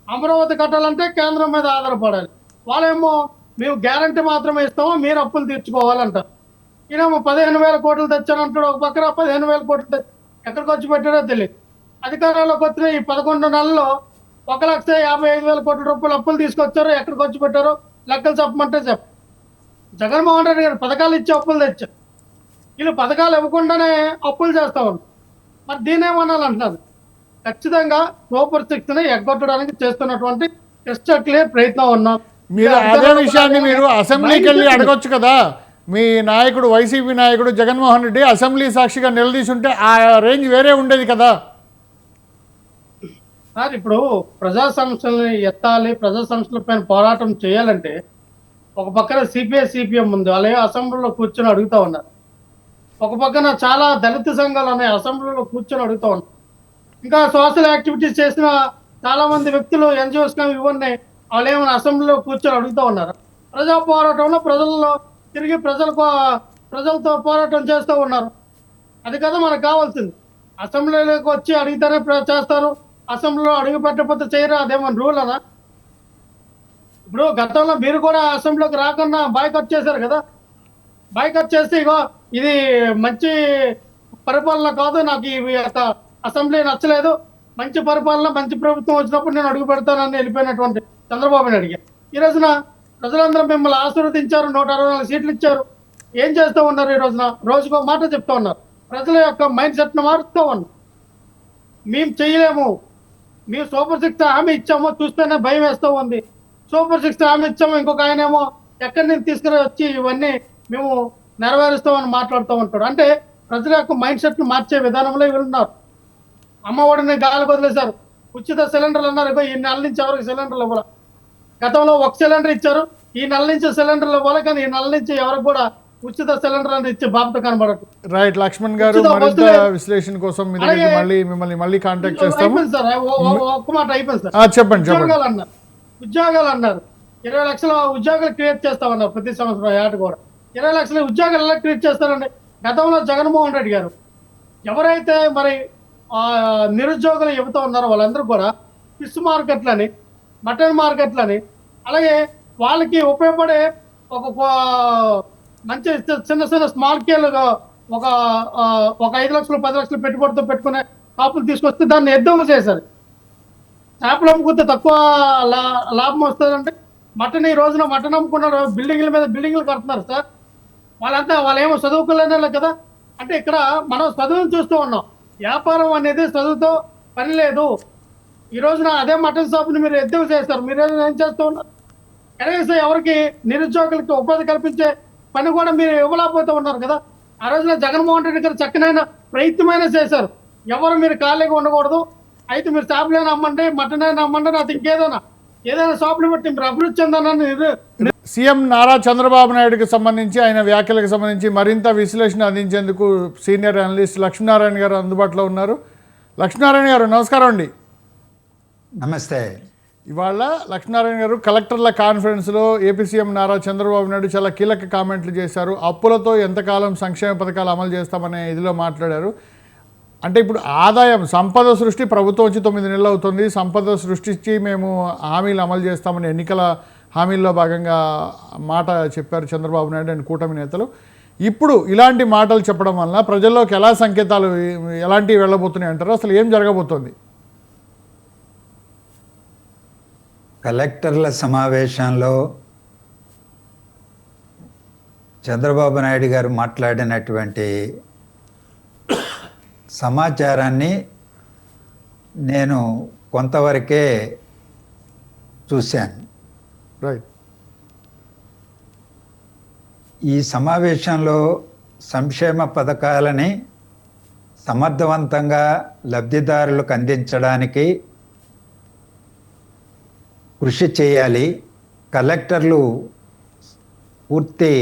అమరావతి కట్టాలంటే కేంద్రం మీద ఆధారపడాలి. వాళ్ళేమో మేము గ్యారంటీ మాత్రమే ఇస్తామో, మీరు అప్పులు తీర్చుకోవాలంటారు. ఈయనేమో 15,000 కోట్లు తెచ్చానంటాడు. ఒక పక్కన 15,000 కోట్లు ఎక్కడికి వచ్చి పెట్టారో తెలియదు. అధికారంలోకి వచ్చిన ఈ 11 నెలల్లో 1,55,000 కోట్ల రూపాయలు అప్పులు తీసుకొచ్చారు. ఎక్కడికి వచ్చి పెట్టారో లెక్కలు చెప్పమంటే చెప్ప. జగన్మోహన్ రెడ్డి గారు పథకాలు ఇచ్చి అప్పులు తెచ్చారు. వీళ్ళు పథకాలు ఇవ్వకుండానే అప్పులు చేస్తా ఉన్నారు. మరి దీని ఏమనాలంటున్నారు? ఖచ్చితంగా సూపర్ సిక్స్ ని ఎగ్గొట్టడానికి చేస్తున్నటువంటి క్రిస్టల్ క్లియర్ ప్రయత్నం ఉన్నాం. మీరు అదే విషయాన్ని మీరు అసెంబ్లీకి వెళ్ళి అడగొచ్చు కదా. మీ నాయకుడు, వైసీపీ నాయకుడు జగన్మోహన్ రెడ్డి అసెంబ్లీ సాక్షిగా నిలదీసుంటే ఆ రేంజ్ వేరే ఉండేది కదా. సార్, ఇప్పుడు ప్రజా సమస్యల్ని ఎత్తాలి, ప్రజా సమస్యల పైన పోరాటం చేయాలంటే ఒక పక్కన సిపిఐ సిపిఎం ఉంది, అలాగే అసెంబ్లీలో కూర్చొని అడుగుతా ఉన్నారు. ఒక పక్కన చాలా దళిత సంఘాలు ఉన్నాయి, అసెంబ్లీలో కూర్చొని అడుగుతా ఉన్నారు. ఇంకా సోషల్ యాక్టివిటీస్ చేసిన చాలా మంది వ్యక్తులు, ఎన్జిఓస్ ఇవన్నీ వాళ్ళు ఏమైనా అసెంబ్లీలో కూర్చొని అడుగుతూ ఉన్నారు. ప్రజా పోరాటంలో ప్రజల్లో తిరిగి ప్రజలతో పోరాటం చేస్తూ ఉన్నారు. అది కదా మనకు కావాల్సింది. అసెంబ్లీలోకి వచ్చి అడిగితేనే చేస్తారు, అసెంబ్లీలో అడుగు పెట్టకపోతే చేయరా? అదేమన్నా రూల్ అనా? ఇప్పుడు గతంలో మీరు కూడా అసెంబ్లీలోకి రాకుండా బాయ్కట్ చేశారు కదా. బాయ్కట్ చేస్తే ఇగో ఇది మంచి పరిపాలన కాదు, నాకు ఇవి అసెంబ్లీ నచ్చలేదు, మంచి పరిపాలన మంచి ప్రభుత్వం వచ్చినప్పుడు నేను అడుగు పెడతానని వెళ్ళిపోయినటువంటి చంద్రబాబు నాయుడు గారు ఈ రోజున ప్రజలందరూ మిమ్మల్ని ఆశీర్వదించారు, 164 సీట్లు ఇచ్చారు. ఏం చేస్తూ ఉన్నారు? ఈ రోజున రోజుకో మాట చెప్తూ ఉన్నారు. ప్రజల యొక్క మైండ్ సెట్ను మారుస్తూ ఉన్నారు. మేము చేయలేము, మేము సూపర్ సిక్స్ హామీ ఇచ్చామో చూస్తేనే భయం వేస్తూ ఉంది. సూపర్ సిక్స్ హామీ ఇచ్చాము, ఇంకొక ఆయనేమో ఎక్కడి నుంచి తీసుకుని వచ్చి ఇవన్నీ మేము నెరవేరుస్తామని మాట్లాడుతూ ఉంటాడు. అంటే ప్రజల యొక్క మైండ్ సెట్ను మార్చే విధానంలో వీళ్ళు ఉన్నారు. అమ్మఒడిని గాలికి వదిలేశారు, ఉచిత సిలిండర్లు అన్నారు. ఈ నెల నుంచి ఎవరికి సిలిండర్లు ఇవ్వాలి? గతంలో 1 సిలిండర్ ఇచ్చారు, ఈ నెల నుంచి సిలిండర్లు ఇవ్వాలి, కానీ ఈ నెల నుంచి ఎవరికి కూడా ఉచిత సిలిండర్ అని ఇచ్చే బాబత కనబడదు. రైట్ లక్ష్మణ్ గారు, మరింత విశ్లేషణ కోసం మిమ్మల్ని మళ్ళీ కాంటాక్ట్ చేస్తాము. సార్ ఒక్క మాట అయిపోయింది సార్. చెప్పండి. ఉద్యోగాలు అన్నారు 20 లక్షల ఉద్యోగాలు క్రియేట్ చేస్తామన్నారు ప్రతి సంవత్సరం. ఏట కూడా 20 లక్షల ఉద్యోగాలు ఎలా క్రియేట్ చేస్తారండి? గతంలో జగన్మోహన్ రెడ్డి గారు ఎవరైతే మరి నిరుద్యోగులు చెబుతూ ఉన్నారో వాళ్ళందరూ కూడా ఫిష్ మార్కెట్లని, మటన్ మార్కెట్లని, అలాగే వాళ్ళకి ఉపయోగపడే ఒక మంచి చిన్న చిన్న స్మాల్ స్కేల్ ఒక 5 లక్షలు 10 లక్షలు పెట్టుబడితో పెట్టుకునే కాపులు తీసుకొస్తే దాన్ని ఎద్దేవా చేశారు. చేపలు అమ్ముకుంటే తక్కువ లాభం వస్తుందంటే మటన్ ఈ రోజున మటన్ అమ్ముకున్నారు, బిల్డింగ్ల మీద బిల్డింగ్లు కడుతున్నారు సార్. వాళ్ళేమో చదువుకోలేనే కదా. అంటే ఇక్కడ మనం చదువును చూస్తూ ఉన్నాం. వ్యాపారం అనేది చదువుతో పని లేదు. ఈ రోజున అదే మటన్ షాప్ని మీరు ఎద్దేవా చేస్తారు. మీరు ఏం చేస్తూ ఉన్నారు? కనీసం ఎవరికి నిరుద్యోగులకి ఉపాధి కల్పించే పని కూడా మీరు ఇవ్వలేకపోతూ ఉన్నారు కదా. ఆ రోజున జగన్మోహన్ రెడ్డి గారు చక్కనైన ప్రయత్నమైనా చేశారు. ఎవరు మీరు ఖాళీగా ఉండకూడదు, అయితే మీరు షాపులైనా అమ్మండి, మటన్ అయినా అమ్మండి, అది ఏదైనా షాపులు బట్టి మీరు అభివృద్ధి చెందాలని. సీఎం నారా చంద్రబాబు నాయుడుకి సంబంధించి, ఆయన వ్యాఖ్యలకు సంబంధించి మరింత విశ్లేషణ అందించేందుకు సీనియర్ అనలిస్ట్ లక్ష్మీనారాయణ గారు అందుబాటులో ఉన్నారు. లక్ష్మీనారాయణ గారు నమస్కారం అండి. నమస్తే. ఇవాళ లక్ష్మీనారాయణ గారు కలెక్టర్ల కాన్ఫరెన్స్లో ఏపీ సీఎం నారా చంద్రబాబు నాయుడు చాలా కీలక కామెంట్లు చేశారు. అప్పులతో ఎంతకాలం సంక్షేమ పథకాలు అమలు చేస్తామనే ఇదిలో మాట్లాడారు. అంటే ఇప్పుడు ఆదాయం సంపద సృష్టి ప్రభుత్వం వచ్చి 9 నెలలు అవుతుంది. సంపద సృష్టించి మేము హామీలు అమలు చేస్తామని ఎన్నికల హామీల్లో భాగంగా మాట చెప్పారు చంద్రబాబు నాయుడు అండ్ కూటమి నేతలు. ఇప్పుడు ఇలాంటి మాటలు చెప్పడం వల్ల ప్రజల్లోకి ఎలా సంకేతాలు ఎలాంటివి వెళ్ళబోతున్నాయి అంటారు? అసలు ఏం జరగబోతోంది? కలెక్టర్ల సమావేశంలో చంద్రబాబు నాయుడు గారు మాట్లాడినటువంటి సమాచారాన్ని నేను కొంతవరకే చూశాను. రైట్. ఈ సమావేశంలో సంక్షేమ పథకాలని సమర్థవంతంగా లబ్ధిదారులకు అందించడానికి కృషి చేయాలి, కలెక్టర్లు పూర్తి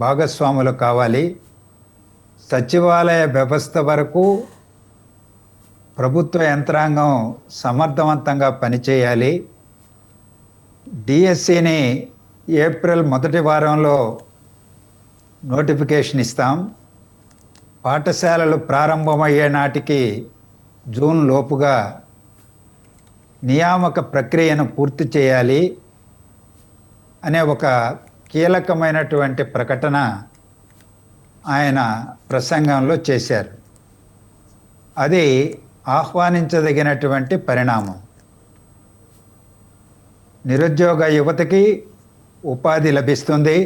భాగస్వాములు కావాలి, సచివాలయ వ్యవస్థ వరకు ప్రభుత్వ యంత్రాంగం సమర్థవంతంగా పనిచేయాలి, డిఎస్సిని ఏప్రిల్ మొదటి వారంలో నోటిఫికేషన్ ఇస్తాం, పాఠశాలలు ప్రారంభమయ్యే నాటికి జూన్ లోపుగా నియామక ప్రక్రియను పూర్తి చేయాలి అనే ఒక కీలకమైనటువంటి ప్రకటన ఆయన ప్రసంగంలో చేశారు. అది ఆహ్వానించదగినటువంటి పరిణామం. నిరుద్యోగ యువతకి ఉపాధి లభిస్తుంది,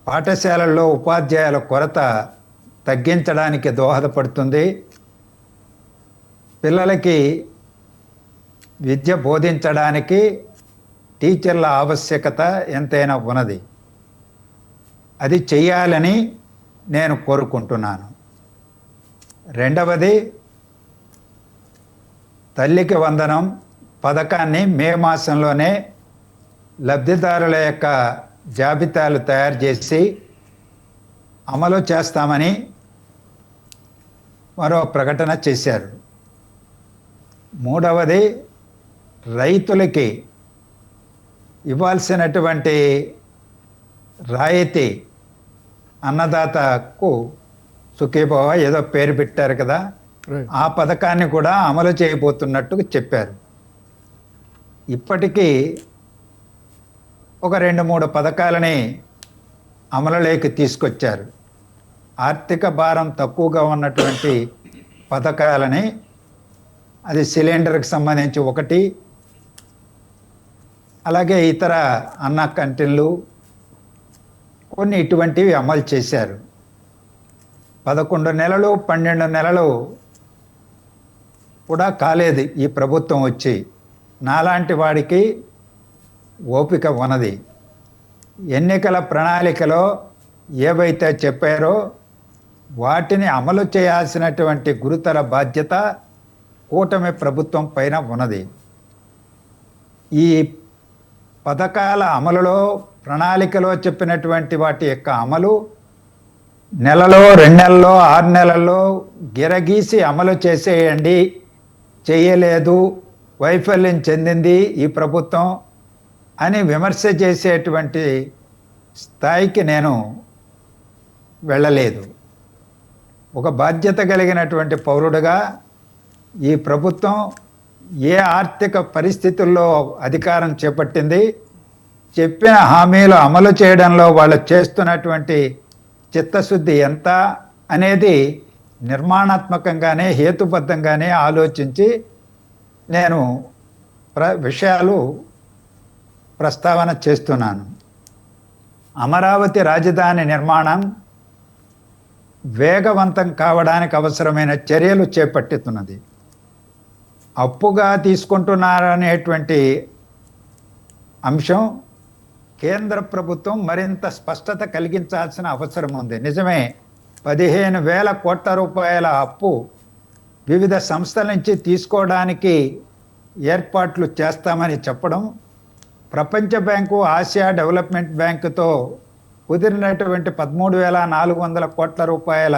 పాఠశాలల్లో ఉపాధ్యాయుల కొరత తగ్గించడానికి దోహదపడుతుంది, పిల్లలకి విద్య బోధించడానికి టీచర్ల ఆవశ్యకత ఎంతైనా ఉన్నది. అది చెయ్యాలని నేను కోరుకుంటున్నాను. రెండవది, తల్లికి వందనం పథకాన్ని మే మాసంలోనే లబ్ధిదారుల యొక్క జాబితాలు తయారు చేసి అమలు చేస్తామని మరో ప్రకటన చేశారు. మూడవది, రైతులకి ఇవ్వాల్సినటువంటి రాయితీ అన్నదాతకు సుఖీభవ ఏదో పేరు పెట్టారు కదా, ఆ పథకాన్ని కూడా అమలు చేయబోతున్నట్టు చెప్పారు. ఇప్పటికీ ఒక 2-3 పథకాలని అమలులోకి తీసుకొచ్చారు. ఆర్థిక భారం తక్కువగా ఉన్నటువంటి పథకాలని, అది సిలిండర్కి సంబంధించి ఒకటి, అలాగే ఇతర అన్న క్యాంటీన్లు కొన్ని ఇటువంటివి అమలు చేశారు. 11 నెలలు 12 నెలలు కూడా కాలేదు ఈ ప్రభుత్వం వచ్చి. నాలాంటి వాడికి ఓపిక ఉన్నది. ఎన్నికల ప్రణాళికలో ఏవైతే చెప్పారో వాటిని అమలు చేయాల్సినటువంటి గురుతర బాధ్యత కూటమి ప్రభుత్వం పైన ఉన్నది. ఈ పథకాల అమలులో, ప్రణాళికలో చెప్పినటువంటి వాటి యొక్క అమలు నెలలో, 2 నెలల్లో, 6 నెలల్లో గిరగీసి అమలు చేసేయండి, చేయలేదు, వైఫల్యం చెందింది ఈ ప్రభుత్వం అని విమర్శ చేసేటువంటి స్థాయికి నేను వెళ్ళలేదు. ఒక బాధ్యత కలిగినటువంటి పౌరుడుగా ఈ ప్రభుత్వం ఏ ఆర్థిక పరిస్థితుల్లో అధికారం చేపట్టింది, చెప్పిన హామీలు అమలు చేయడంలో వాళ్ళు చేస్తున్నటువంటి చిత్తశుద్ధి ఎంత అనేది నిర్మాణాత్మకంగానే హేతుబద్ధంగానే ఆలోచించి నేను విషయాలు ప్రస్తావన చేస్తున్నాను. అమరావతి రాజధాని నిర్మాణం వేగవంతం కావడానికి అవసరమైన చర్యలు చేపట్టుతున్నది. అప్పుగా తీసుకుంటున్నారనేటువంటి అంశం కేంద్ర ప్రభుత్వం మరింత స్పష్టత కలిగించాల్సిన అవసరం ఉంది. నిజమే, 15,000 కోట్ల రూపాయల అప్పు వివిధ సంస్థల నుంచి తీసుకోవడానికి ఏర్పాట్లు చేస్తామని చెప్పడం, ప్రపంచ బ్యాంకు, ఆసియా డెవలప్మెంట్ బ్యాంకుతో కుదిరినటువంటి 13,400 కోట్ల రూపాయల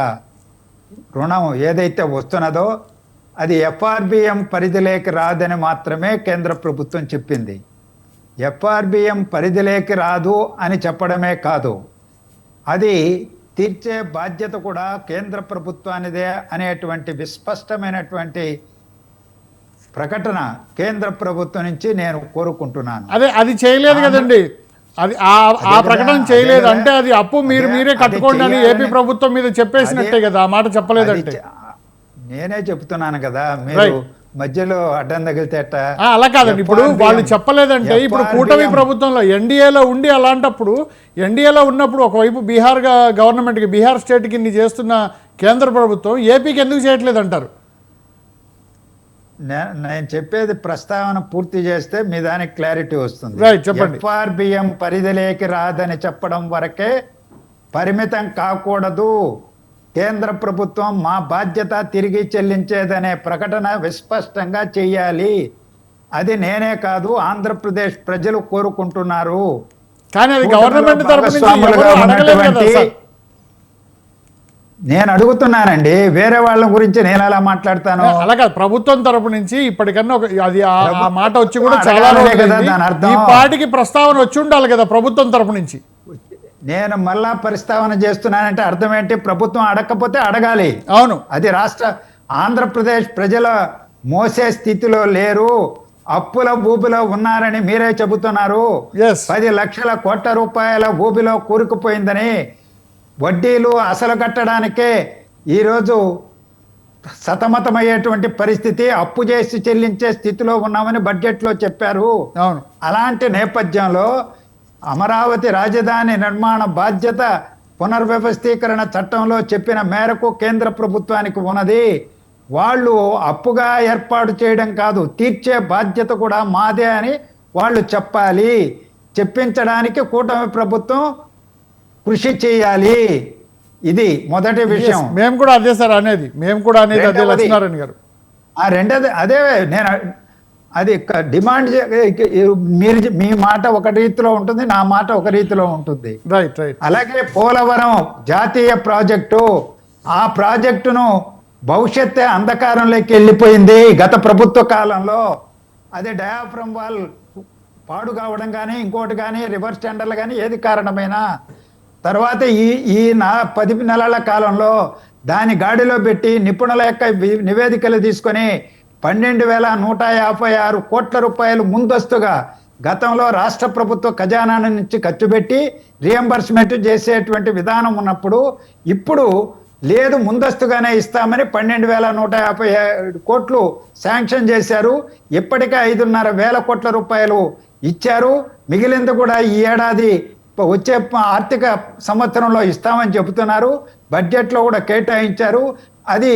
రుణం ఏదైతే వస్తున్నదో అది ఎఫ్ఆర్బిఎం పరిధిలోకి రాదని మాత్రమే కేంద్ర ప్రభుత్వం చెప్పింది. ఎఫ్ఆర్బిఎం పరిధిలోకి రాదు అని చెప్పడమే కాదు, అది తీర్చే బాధ్యత కూడా కేంద్ర ప్రభుత్వానిదే అనేటువంటి విస్పష్టమైనటువంటి ప్రకటన కేంద్ర ప్రభుత్వం నుంచి నేను కోరుకుంటున్నాను. అది చేయలేదు కదండి, అది ఆ ప్రకటన చేయలేదు అంటే అది అప్పు మీరే కట్టుకోండి అని ఏపీ ప్రభుత్వం మీద చెప్పేసినట్టే కదా, ఆ మాట చెప్పలేదంటే. నేనే చెప్తున్నాను కదా, మీరు మధ్యలో అడ్డం తగిలితే అలా కాదండి. ఇప్పుడు వాళ్ళు చెప్పలేదంటే ఇప్పుడు కూటమి ప్రభుత్వంలో ఎన్డీఏలో ఉండి అలాంటప్పుడు ఎన్డీఏలో ఉన్నప్పుడు ఒకవైపు బీహార్ గవర్నమెంట్కి బీహార్ స్టేట్కి ఇన్ని చేస్తున్న కేంద్ర ప్రభుత్వం ఏపీకి ఎందుకు చేయట్లేదు అంటారు? నేను చెప్పేది ప్రస్తావన పూర్తి చేస్తే మీ దానికి క్లారిటీ వస్తుంది. చెప్పండి. ఎఫ్ఆర్బిఎం పరిధిలోకి రాదని చెప్పడం వరకే పరిమితం కాకూడదు. కేంద్ర ప్రభుత్వం మా బాధ్యత తిరిగి చెల్లించేదనే ప్రకటన విస్పష్టంగా చెయ్యాలి. అది నేనే కాదు, ఆంధ్రప్రదేశ్ ప్రజలు కోరుకుంటున్నారు. కానీ అది గవర్నమెంట్ తరఫు నుంచి నేను అడుగుతున్నానండి, వేరే వాళ్ళ గురించి నేను ఎలా మాట్లాడతాను? అలాగే ప్రభుత్వం తరపు నుంచి ఇప్పటికన్నా అది ఆ మాట వచ్చి కూడా చాలా రోజులు ఈ పార్టీకి ప్రస్తావన వచ్చి ఉండాలి కదా ప్రభుత్వం తరపు నుంచి. నేను మళ్ళా ప్రస్తావన చేస్తున్నానంటే అర్థం ఏంటి? ప్రభుత్వం అడగకపోతే అడగాలి. అవును, అది ఆంధ్రప్రదేశ్ ప్రజల మోసే స్థితిలో లేరు, అప్పుల ఊబిలో ఉన్నారని మీరే చెబుతున్నారు. 10 లక్షల కోట్ల రూపాయల ఊబిలో కూరుకుపోయిందని, వడ్డీలు అసలు కట్టడానికే ఈరోజు సతమతమయ్యేటువంటి పరిస్థితి, అప్పు చేసి చెల్లించే స్థితిలో ఉన్నామని బడ్జెట్లో చెప్పారు. అలాంటి నేపథ్యంలో అమరావతి రాజధాని నిర్మాణ బాధ్యత పునర్వ్యవస్థీకరణ చట్టంలో చెప్పిన మేరకు కేంద్ర ప్రభుత్వానికి ఉన్నది. వాళ్ళు అప్పుగా ఏర్పాటు చేయడం కాదు, తీర్చే బాధ్యత కూడా మాదే అని వాళ్ళు చెప్పాలి. చెప్పించడానికి కూటమి ప్రభుత్వం కృషి చేయాలి. ఇది మొదటి విషయం. మేము కూడా అదే సార్ అనేది, అదే లక్ష్మీనారాయణ గారు. రెండోది అదే, నేను అది డిమాండ్, మీరు మీ మాట ఒక రీతిలో ఉంటుంది, నా మాట ఒక రీతిలో ఉంటుంది. అలాగే పోలవరం జాతీయ ప్రాజెక్టు, ఆ ప్రాజెక్టును భవిష్యత్తే అంధకారంలోకి వెళ్ళిపోయింది గత ప్రభుత్వ కాలంలో. అది డయాఫ్రమ్ వాల్ పాడు కావడం కానీ ఇంకోటి కానీ రివర్స్ టెండర్లు కానీ ఏది కారణమైనా తర్వాత ఈ 10 నెలల కాలంలో దాని గాడిలో పెట్టి నిపుణుల యొక్క నివేదికలు తీసుకొని 12,156 కోట్ల రూపాయలు ముందస్తుగా గతంలో రాష్ట్ర ప్రభుత్వ ఖజానా నుంచి ఖర్చు పెట్టి రియంబర్స్మెంట్ చేసేటువంటి విధానం ఉన్నప్పుడు, ఇప్పుడు లేదు ముందస్తుగానే ఇస్తామని 12,157 కోట్లు శాంక్షన్ చేశారు. ఇప్పటికే 5,500 కోట్ల రూపాయలు ఇచ్చారు. మిగిలింది కూడా ఈ ఏడాది వచ్చే ఆర్థిక సంవత్సరంలో ఇస్తామని చెబుతున్నారు. బడ్జెట్లో కూడా కేటాయించారు. అది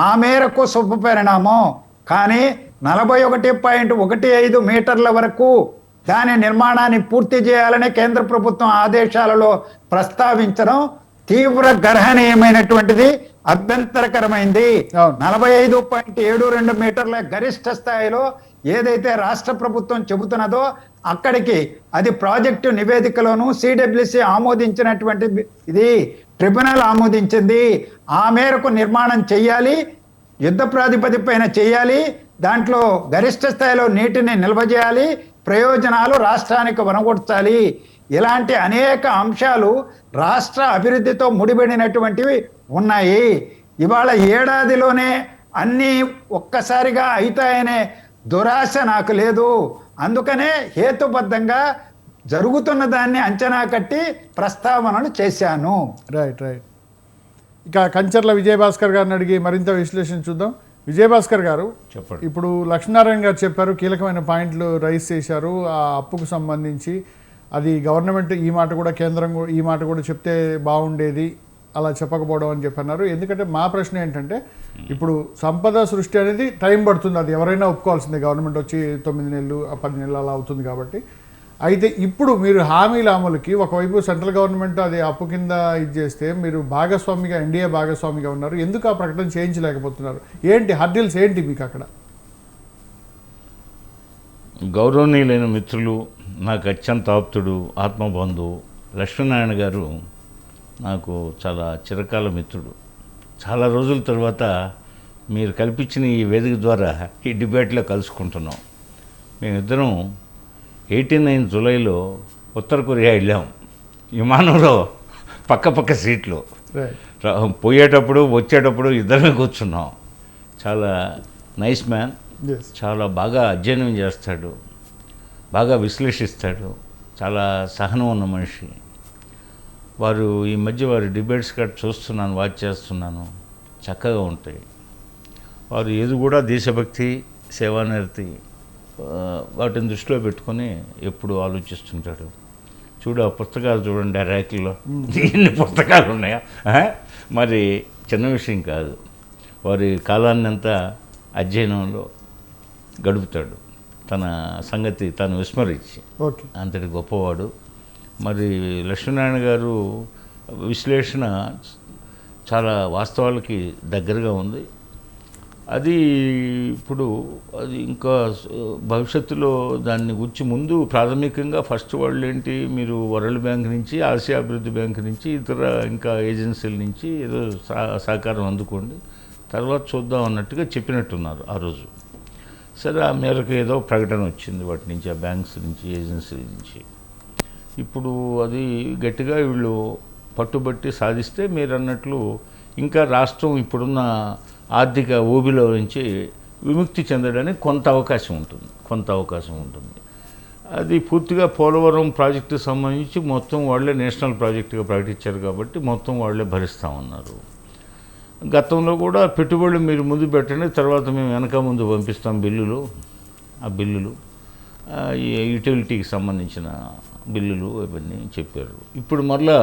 ఆ మేరకు శుభ పరిణామం. కానీ 41.15 మీటర్ల వరకు దాని నిర్మాణాన్ని పూర్తి చేయాలని కేంద్ర ప్రభుత్వం ఆదేశాలలో ప్రస్తావించడం తీవ్ర గర్హనీయమైనటువంటిది, అభ్యంతరకరమైంది. 45.72 మీటర్ల గరిష్ట స్థాయిలో ఏదైతే రాష్ట్ర ప్రభుత్వం చెబుతున్నదో అక్కడికి, అది ప్రాజెక్టు నివేదికలోను సిడబ్ల్యూసి ఆమోదించినటువంటి ఇది ట్రిబ్యునల్ ఆమోదించింది. ఆ మేరకు నిర్మాణం చెయ్యాలి, యుద్ధ ప్రాతిపదికపైన చేయాలి. దాంట్లో గరిష్ట స్థాయిలో నీటిని నిల్వ చేయాలి, ప్రయోజనాలు రాష్ట్రానికి వనగొట్టాలి. ఇలాంటి అనేక అంశాలు రాష్ట్ర అభివృద్ధితో ముడిపడినటువంటివి ఉన్నాయి. ఇవాళ ఏడాదిలోనే అన్నీ ఒక్కసారిగా అవుతాయనే దురాశ నాకు లేదు. అందుకనే హేతుబద్ధంగా జరుగుతున్న దాన్ని అంచనా కట్టి ప్రస్తావనలు చేశాను. రైట్. ఇక కంచర్ల విజయభాస్కర్ గారిని అడిగి మరింత విశ్లేషణ చూద్దాం. విజయభాస్కర్ గారు చెప్పండి. ఇప్పుడు లక్ష్మీనారాయణ గారు చెప్పారు, కీలకమైన పాయింట్లు రైజ్ చేశారు. ఆ అప్పుకు సంబంధించి అది గవర్నమెంట్ ఈ మాట కూడా, కేంద్రం ఈ మాట కూడా చెప్తే బాగుండేది, అలా చెప్పకపోవడం అని చెప్పన్నారు. ఎందుకంటే మా ప్రశ్న ఏంటంటే, ఇప్పుడు సంపద సృష్టి అనేది టైం పడుతుంది, అది ఎవరైనా ఒప్పుకోవాల్సిందే. గవర్నమెంట్ వచ్చి 9 నెలలు 10 నెలలు అలా అవుతుంది కాబట్టి. అయితే ఇప్పుడు మీరు హామీల అమలుకి ఒకవైపు సెంట్రల్ గవర్నమెంట్ అది అప్పు కింద ఇది చేస్తే, మీరు భాగస్వామిగా, ఎన్డీఏ భాగస్వామిగా ఉన్నారు, ఎందుకు ఆ ప్రకటన చేయించలేకపోతున్నారు? ఏంటి హర్డిల్స్ ఏంటి మీకు అక్కడ? గౌరవనీయులైన మిత్రులు, నాకు అత్యంత ఆప్తుడు, ఆత్మబంధువు లక్ష్మీనారాయణ గారు నాకు చాలా చిరకాల మిత్రుడు. చాలా రోజుల తర్వాత మీరు కల్పించిన ఈ వేదిక ద్వారా ఈ డిబేట్లో కలుసుకుంటున్నాం. మేమిద్దరం 89 జూలైలో ఉత్తర కొరియా వెళ్ళాం. విమానంలో పక్క సీట్లు. పోయేటప్పుడు వచ్చేటప్పుడు ఇద్దరమే కూర్చున్నాం. చాలా నైస్ మ్యాన్, చాలా బాగా అధ్యయనం చేస్తాడు, బాగా విశ్లేషిస్తాడు, చాలా సహనం ఉన్న మనిషి. వారు ఈ మధ్య వారి డిబేట్స్ కట్ చూస్తున్నాను, వాచ్ చేస్తున్నాను, చక్కగా ఉంటాయి. వారు ఏది కూడా దేశభక్తి, సేవానిరతి వాటిని దృష్టిలో పెట్టుకొని ఎప్పుడు ఆలోచిస్తుంటాడు. చూడు ఆ పుస్తకాలు చూడండి, ఆ ర్యాకుల్లో ఎన్ని పుస్తకాలు ఉన్నాయా. మరి చిన్న విషయం కాదు. వారి కాలాన్ని అంతా అధ్యయనంలో గడుపుతాడు, తన సంగతి తాను విస్మరించి. అంతటి గొప్పవాడు. మరి లక్ష్మీనారాయణ గారు విశ్లేషణ చాలా వాస్తవాలకి దగ్గరగా ఉంది. అది ఇప్పుడు అది ఇంకా భవిష్యత్తులో దాన్ని గురించి ముందు ప్రాథమికంగా ఫస్ట్ వాళ్ళు ఏంటి, మీరు వరల్డ్ బ్యాంక్ నుంచి, ఆసియా అభివృద్ధి బ్యాంక్ నుంచి, ఇతర ఇంకా ఏజెన్సీల నుంచి ఏదో సహకారం అందుకోండి, తర్వాత చూద్దాం అన్నట్టుగా చెప్పినట్టున్నారు ఆ రోజు. సరే, ఆ మేరకు ఏదో ప్రకటన వచ్చింది వాటి నుంచి, ఆ బ్యాంక్స్ నుంచి, ఏజెన్సీ నుంచి. ఇప్పుడు అది గట్టిగా వీళ్ళు పట్టుబట్టి సాధిస్తే మీరు అన్నట్లు ఇంకా రాష్ట్రం ఇప్పుడున్న ఆర్థిక ఊబిలో నుంచి విముక్తి చెందడానికి కొంత అవకాశం ఉంటుంది. అది పూర్తిగా పోలవరం ప్రాజెక్టుకు సంబంధించి మొత్తం వాళ్ళే నేషనల్ ప్రాజెక్టుగా ప్రకటించారు కాబట్టి మొత్తం వాళ్ళే భరిస్తామన్నారు. గతంలో కూడా పెట్టుబడులు మీరు ముందు పెట్టండి, తర్వాత మేము వెనక ముందు పంపిస్తాం బిల్లులు, ఆ బిల్లులు ఈ యూటిలిటీకి సంబంధించిన బిల్లులు ఇవన్నీ చెప్పారు. ఇప్పుడు మళ్ళా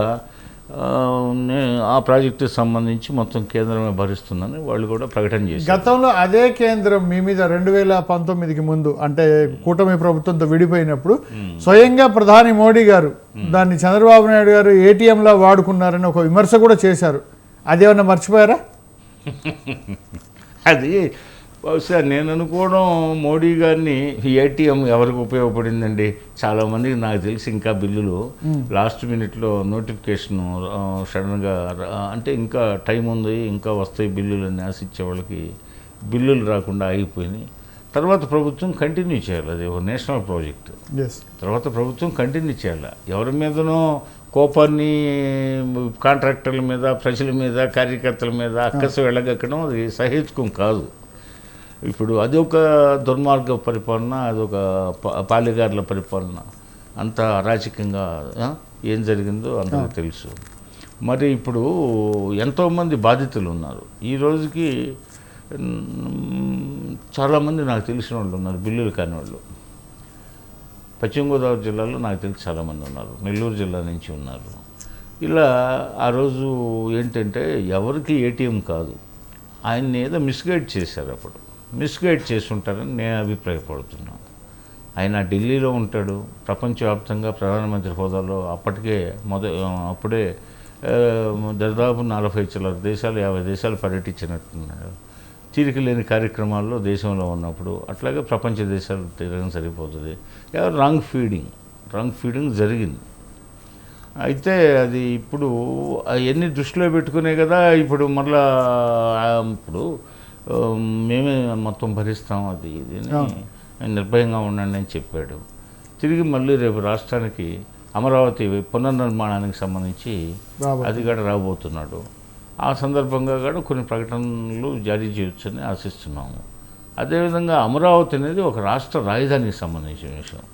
ఆ ప్రాజెక్టుకి సంబంధించి మొత్తం కేంద్రమే భరిస్తుందని వాళ్ళు కూడా ప్రకటన చేశారు. గతంలో అదే కేంద్రం మీ మీద 2019కి ముందు, అంటే కూటమి ప్రభుత్వంతో విడిపోయినప్పుడు స్వయంగా ప్రధాని మోడీ గారు దాన్ని చంద్రబాబు నాయుడు గారు ఏటీఎంలా వాడుకున్నారని ఒక విమర్శ కూడా చేశారు. అదేమన్నా మర్చిపోయారా? అది బహుశా నేను అనుకోవడం, మోడీ గారిని ఏటీఎం ఎవరికి ఉపయోగపడిందండి? చాలామందికి నాకు తెలిసి ఇంకా బిల్లులు లాస్ట్ మినిట్లో నోటిఫికేషన్ సడన్గా అంటే ఇంకా టైం ఉంది, ఇంకా వస్తాయి బిల్లులు అని ఆశించే వాళ్ళకి బిల్లులు రాకుండా ఆగిపోయినాయి. తర్వాత ప్రభుత్వం కంటిన్యూ చేయాలి, అది ఒక నేషనల్ ప్రాజెక్ట్. తర్వాత ప్రభుత్వం కంటిన్యూ చేయాలి. ఎవరి మీదనో కోపాన్ని కాంట్రాక్టర్ల మీద, ప్రజల మీద, కార్యకర్తల మీద అక్కసు వెళ్ళగక్కడం అది సహేతుకం కాదు. ఇప్పుడు అది ఒక దుర్మార్గ పరిపాలన, అదొక పాలిగారుల పరిపాలన. అంత అరాచకంగా ఏం జరిగిందో అందరికీ తెలుసు. మరి ఇప్పుడు ఎంతోమంది బాధితులు ఉన్నారు. ఈ రోజుకి చాలామంది నాకు తెలిసిన వాళ్ళు ఉన్నారు, బిల్లులు కాని వాళ్ళు. పశ్చిమ గోదావరి జిల్లాలో నాకు తెలిసి చాలామంది ఉన్నారు, నెల్లూరు జిల్లా నుంచి ఉన్నారు. ఇలా ఆ రోజు ఏంటంటే ఎవరికి ఏటీఎం కాదు, ఆయన్ని ఏదో మిస్గైడ్ చేశారు. అప్పుడు మిస్గైడ్ చేసి ఉంటారని నేను అభిప్రాయపడుతున్నాను. ఆయన ఢిల్లీలో ఉంటాడు, ప్రపంచవ్యాప్తంగా ప్రధానమంత్రి హోదాలో అప్పుడే దాదాపు 40 దేశాలు 50 దేశాలు పర్యటించినట్టున్నాడు. తీరిక లేని కార్యక్రమాల్లో దేశంలో ఉన్నప్పుడు అట్లాగే ప్రపంచ దేశాలు తిరగడం సరిపోతుంది. రాంగ్ ఫీడింగ్ జరిగింది. అయితే అది ఇప్పుడు అవన్నీ దృష్టిలో పెట్టుకునే కదా ఇప్పుడు మళ్ళా ఇప్పుడు మేమే మొత్తం భరిస్తాం అది ఇది నిర్భయంగా ఉండండి అని చెప్పాడు. తిరిగి మళ్ళీ రేపు రాష్ట్రానికి అమరావతి పునర్నిర్మాణానికి సంబంధించి అది కూడా రాబోతున్నాడు. ఆ సందర్భంగా కూడా కొన్ని ప్రకటనలు జారీ చేయొచ్చని ఆశిస్తున్నాము. అదేవిధంగా అమరావతి అనేది ఒక రాష్ట్ర రాజధానికి సంబంధించిన విషయం.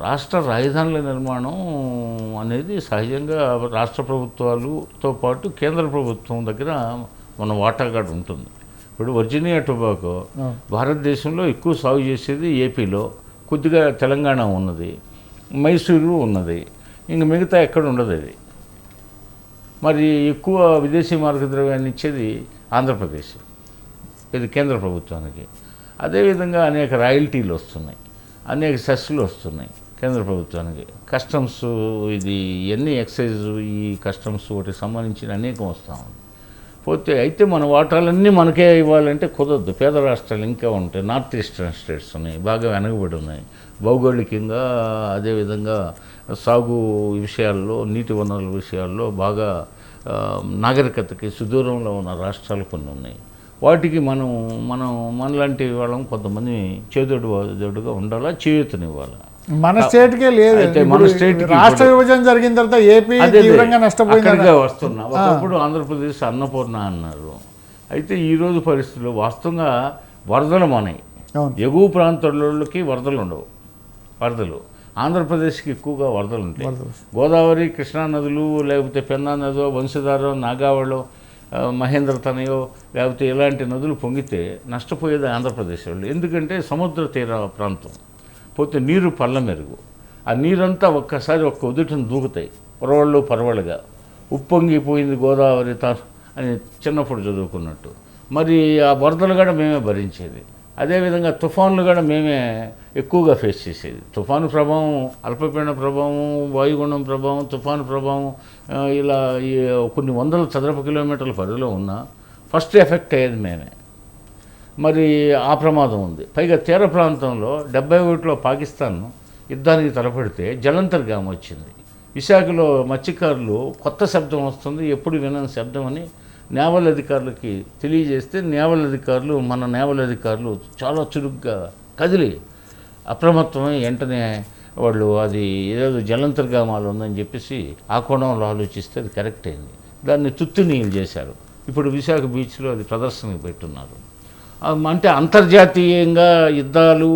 రాష్ట్ర రాజధానుల నిర్మాణం అనేది సహజంగా రాష్ట్ర ప్రభుత్వాలతో పాటు కేంద్ర ప్రభుత్వం దగ్గర మన వాటాగాడు ఉంటుంది. ఇప్పుడు వర్జీనియా టొబాకో భారతదేశంలో ఎక్కువ సాగు చేసేది ఏపీలో, కొద్దిగా తెలంగాణ ఉన్నది, మైసూరు ఉన్నది, ఇంక మిగతా ఎక్కడ ఉండదు. అది మరి ఎక్కువ విదేశీ మార్గద్రవ్యాన్ని ఇచ్చేది ఆంధ్రప్రదేశ్, ఇది కేంద్ర ప్రభుత్వానికి. అదేవిధంగా అనేక రాయల్టీలు వస్తున్నాయి, అనేక సెస్లు వస్తున్నాయి కేంద్ర ప్రభుత్వానికి. కస్టమ్స్ ఇది ఎన్ని ఎక్సైజ్ ఈ కస్టమ్స్ వాటికి సంబంధించిన అనేకం వస్తూ ఉంది. పోతే అయితే మన వాటాలన్నీ మనకే ఇవ్వాలంటే కుదరదు. పేద రాష్ట్రాలు ఇంకా ఉంటాయి, నార్త్ ఈస్టర్న్ స్టేట్స్ ఉన్నాయి, బాగా వెనకబడి ఉన్నాయి భౌగోళికంగా. అదేవిధంగా సాగు విషయాల్లో, నీటి వనరుల విషయాల్లో బాగా నాగరికతకి సుదూరంలో ఉన్న రాష్ట్రాలు కొన్ని ఉన్నాయి. వాటికి మనం మనలాంటి వాళ్ళం కొంతమంది చేదోడుగా ఉండాలా, చేయూతనివ్వాలి. మన స్టేట్కే లేదు. అయితే మన ఇప్పుడు స్టేట్కి రాష్ట్ర విభజన జరిగిన తర్వాత ఏపీ తీవ్రంగా నష్టపోయింది. అక్కడికే వస్తున్నా. ఒకప్పుడు ఆంధ్రప్రదేశ్ అన్నపూర్ణ అన్నారు. అయితే ఈరోజు పరిస్థితుల్లో వాస్తవంగా వరదలు మానాయి. అవును. ఎగువ ప్రాంతాలకి వరదలు ఉండవు. ఆంధ్రప్రదేశ్కి ఎక్కువగా వరదలు ఉంటాయి. గోదావరి, కృష్ణా నదులు, లేకపోతే పెన్నా నదో, వంశధారో, నాగావళో, మహేంద్ర తనయో, లేకపోతే ఇలాంటి నదులు పొంగితే నష్టపోయేది ఆంధ్రప్రదేశ్ వాళ్ళు. ఎందుకంటే సముద్ర తీర ప్రాంతం, పోతే నీరు పళ్ళ మెరుగు. ఆ నీరంతా ఒక్కసారి ఉదుటను దూకుతాయి పరవళ్ళుగా. ఉప్పొంగిపోయింది గోదావరి అని చిన్నప్పుడు చదువుకున్నట్టు. మరి ఆ వరదలు కూడా మేమే భరించేది. అదేవిధంగా తుఫాన్లు కూడా మేమే ఎక్కువగా ఫేస్ చేసేది. తుఫాను ప్రభావం, అల్పపీడన ప్రభావం, వాయుగుండం ప్రభావం, తుఫాను ప్రభావం, ఇలా కొన్ని వందల చదరపు కిలోమీటర్ల పరిధిలో ఉన్నా ఫస్ట్ ఎఫెక్ట్ అయ్యేది మేమే. మరి ఆ ప్రమాదం ఉంది. పైగా తీర ప్రాంతంలో 71లో పాకిస్తాన్ యుద్ధానికి తలపెడితే జలంతర్గామి వచ్చింది. విశాఖలో మత్స్యకారులు కొత్త శబ్దం వస్తుంది, ఎప్పుడు వినని శబ్దం అని నేవల్ అధికారులకి తెలియజేస్తే మన నేవల్ అధికారులు చాలా చురుగ్గా కదిలి అప్రమత్తమై వెంటనే వాళ్ళు అది ఏదో జలంతర్గామాలు ఉందని చెప్పేసి ఆ కోణంలో ఆలోచిస్తే అది కరెక్ట్ అయింది. దాన్ని తుత్తునీయులు చేశారు. ఇప్పుడు విశాఖ బీచ్లో అది ప్రదర్శనకు పెట్టున్నారు. అంటే అంతర్జాతీయంగా యుద్ధాలు,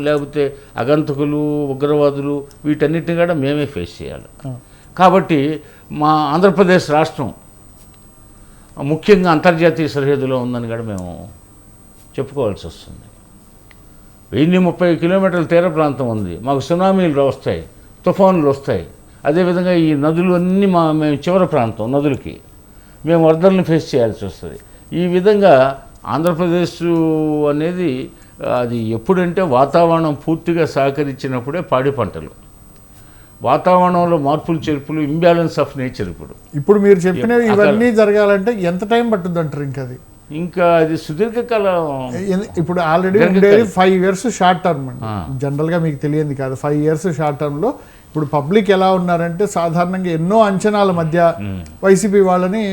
లేకపోతే అగంతకులు, ఉగ్రవాదులు, వీటన్నిటిని కూడా మేమే ఫేస్ చేయాలి. కాబట్టి మా ఆంధ్రప్రదేశ్ రాష్ట్రం ముఖ్యంగా అంతర్జాతీయ సరిహద్దులో ఉందని కూడా మేము చెప్పుకోవాల్సి వస్తుంది. 1030 కిలోమీటర్ల తీర ప్రాంతం ఉంది. మాకు సునామీలు వస్తాయి, తుఫానులు వస్తాయి. అదేవిధంగా ఈ నదులు అన్నీ మేము చివరి ప్రాంతం, నదులకి మేము వరదలను ఫేస్ చేయాల్సి వస్తుంది. ఈ విధంగా ఆంధ్రప్రదేశ్ అనేది అది ఎప్పుడంటే వాతావరణం పూర్తిగా సహకరించినప్పుడే పాడి పంటలు, వాతావరణంలో మార్పులు చేర్పులు, ఇంబ్యాలెన్స్ ఆఫ్ నేచర్. ఇప్పుడు మీరు చెప్పినవి ఇవన్నీ జరగాలంటే ఎంత టైం పట్టుద్ది అంటారు? ఇంకా అది సుదీర్ఘకాలం. ఇప్పుడు ఆల్రెడీ ఉండేది 5 years షార్ట్ టర్మ్ అండి. జనరల్గా మీకు తెలియంది కాదు, 5 years షార్ట్ టర్మ్లో ఇప్పుడు పబ్లిక్ ఎలా ఉన్నారంటే సాధారణంగా ఎన్నో అంచనాల మధ్య వైసీపీ వాళ్ళని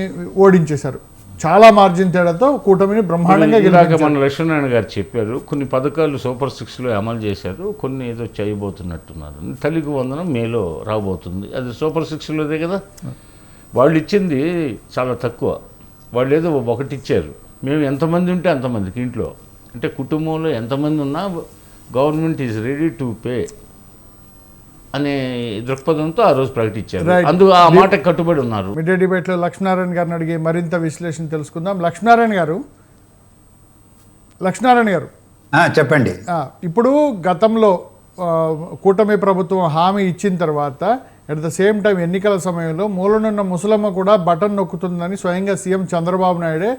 ఓడించేశారు. చాలా మార్జిన్ తేడాతో కూటమిని బ్రహ్మాండంగా గెలిచాక మన లక్ష్మీనారాయణ గారు చెప్పారు. కొన్ని పథకాలు సూపర్ 6లో అమలు చేశారు, కొన్ని ఏదో చేయబోతున్నట్టున్నారు. తల్లికి వందనం మేలో రాబోతుంది, అది సూపర్ 6లోదే కదా. వాళ్ళు ఇచ్చింది చాలా తక్కువ. వాళ్ళు ఏదో ఒకటి ఇచ్చారు. మేము ఎంతమంది ఉంటే అంతమందికి ఇంట్లో, అంటే కుటుంబంలో ఎంతమంది ఉన్నా government is ready to pay అనే దృక్పథంతో ఆ రోజు ప్రకటించారు. అందుకు ఆ మాట కట్టుబడి ఉన్నారు. మిడ్ డే డిబేట్లో లక్ష్మీనారాయణ గారిని అడిగి మరింత విశ్లేషణ తెలుసుకుందాం. లక్ష్మీనారాయణ గారు చెప్పండి. ఇప్పుడు గతంలో కూటమి ప్రభుత్వం హామీ ఇచ్చిన తర్వాత అట్ ద సేమ్ టైం ఎన్నికల సమయంలో మూలనున్న ముసలమ్మ కూడా బటన్ నొక్కుతుందని స్వయంగా సీఎం చంద్రబాబు నాయుడే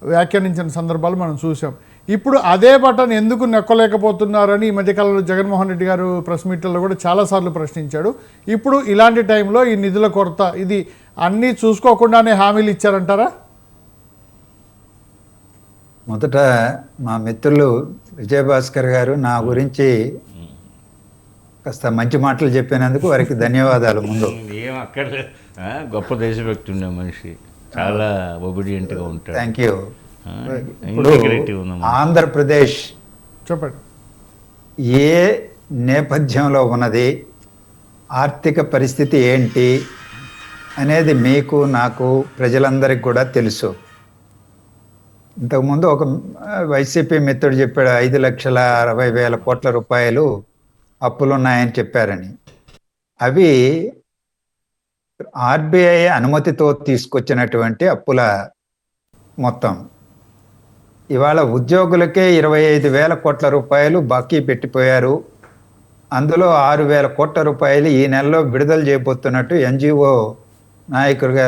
వ్యాఖ్యానించిన సందర్భాలు మనం చూసాం. ఇప్పుడు అదే బటన్ ఎందుకు నొక్కలేకపోతున్నారని ఈ మధ్యకాలంలో జగన్మోహన్ రెడ్డి గారు ప్రెస్ మీట్లలో కూడా చాలాసార్లు ప్రశ్నించాడు. ఇప్పుడు ఇలాంటి టైంలో ఈ నిధుల కొరత, ఇది అన్నీ చూసుకోకుండానే హామీలు ఇచ్చారంటారా? మొదట మా మిత్రులు విజయభాస్కర్ గారు నా గురించి కాస్త మంచి మాటలు చెప్పినందుకు వారికి ధన్యవాదాలు. ముందు ఏం అక్కడ గొప్ప దేశభక్తి ఉండే మనిషి, చాలా ఒబిడియంట్గా ఉంటాడు. Thank you. ఇప్పుడు ఆంధ్రప్రదేశ్ చెప్పండి, ఏ నేపథ్యంలో ఉన్నది, ఆర్థిక పరిస్థితి ఏంటి అనేది మీకు, నాకు, ప్రజలందరికీ కూడా తెలుసు. ఇంతకుముందు ఒక వైసీపీ మిత్రుడు చెప్పాడు 5,60,000 కోట్ల రూపాయలు అప్పులున్నాయని చెప్పారని. అవి ఆర్బీఐ అనుమతితో తీసుకొచ్చినటువంటి అప్పుల మొత్తం. ఇవాళ ఉద్యోగులకే 25,000 కోట్ల రూపాయలు బాకీ పెట్టిపోయారు. అందులో 6,000 కోట్ల రూపాయలు ఈ నెలలో విడుదల చేయబోతున్నట్టు ఎన్జిఓ నాయకుడిగా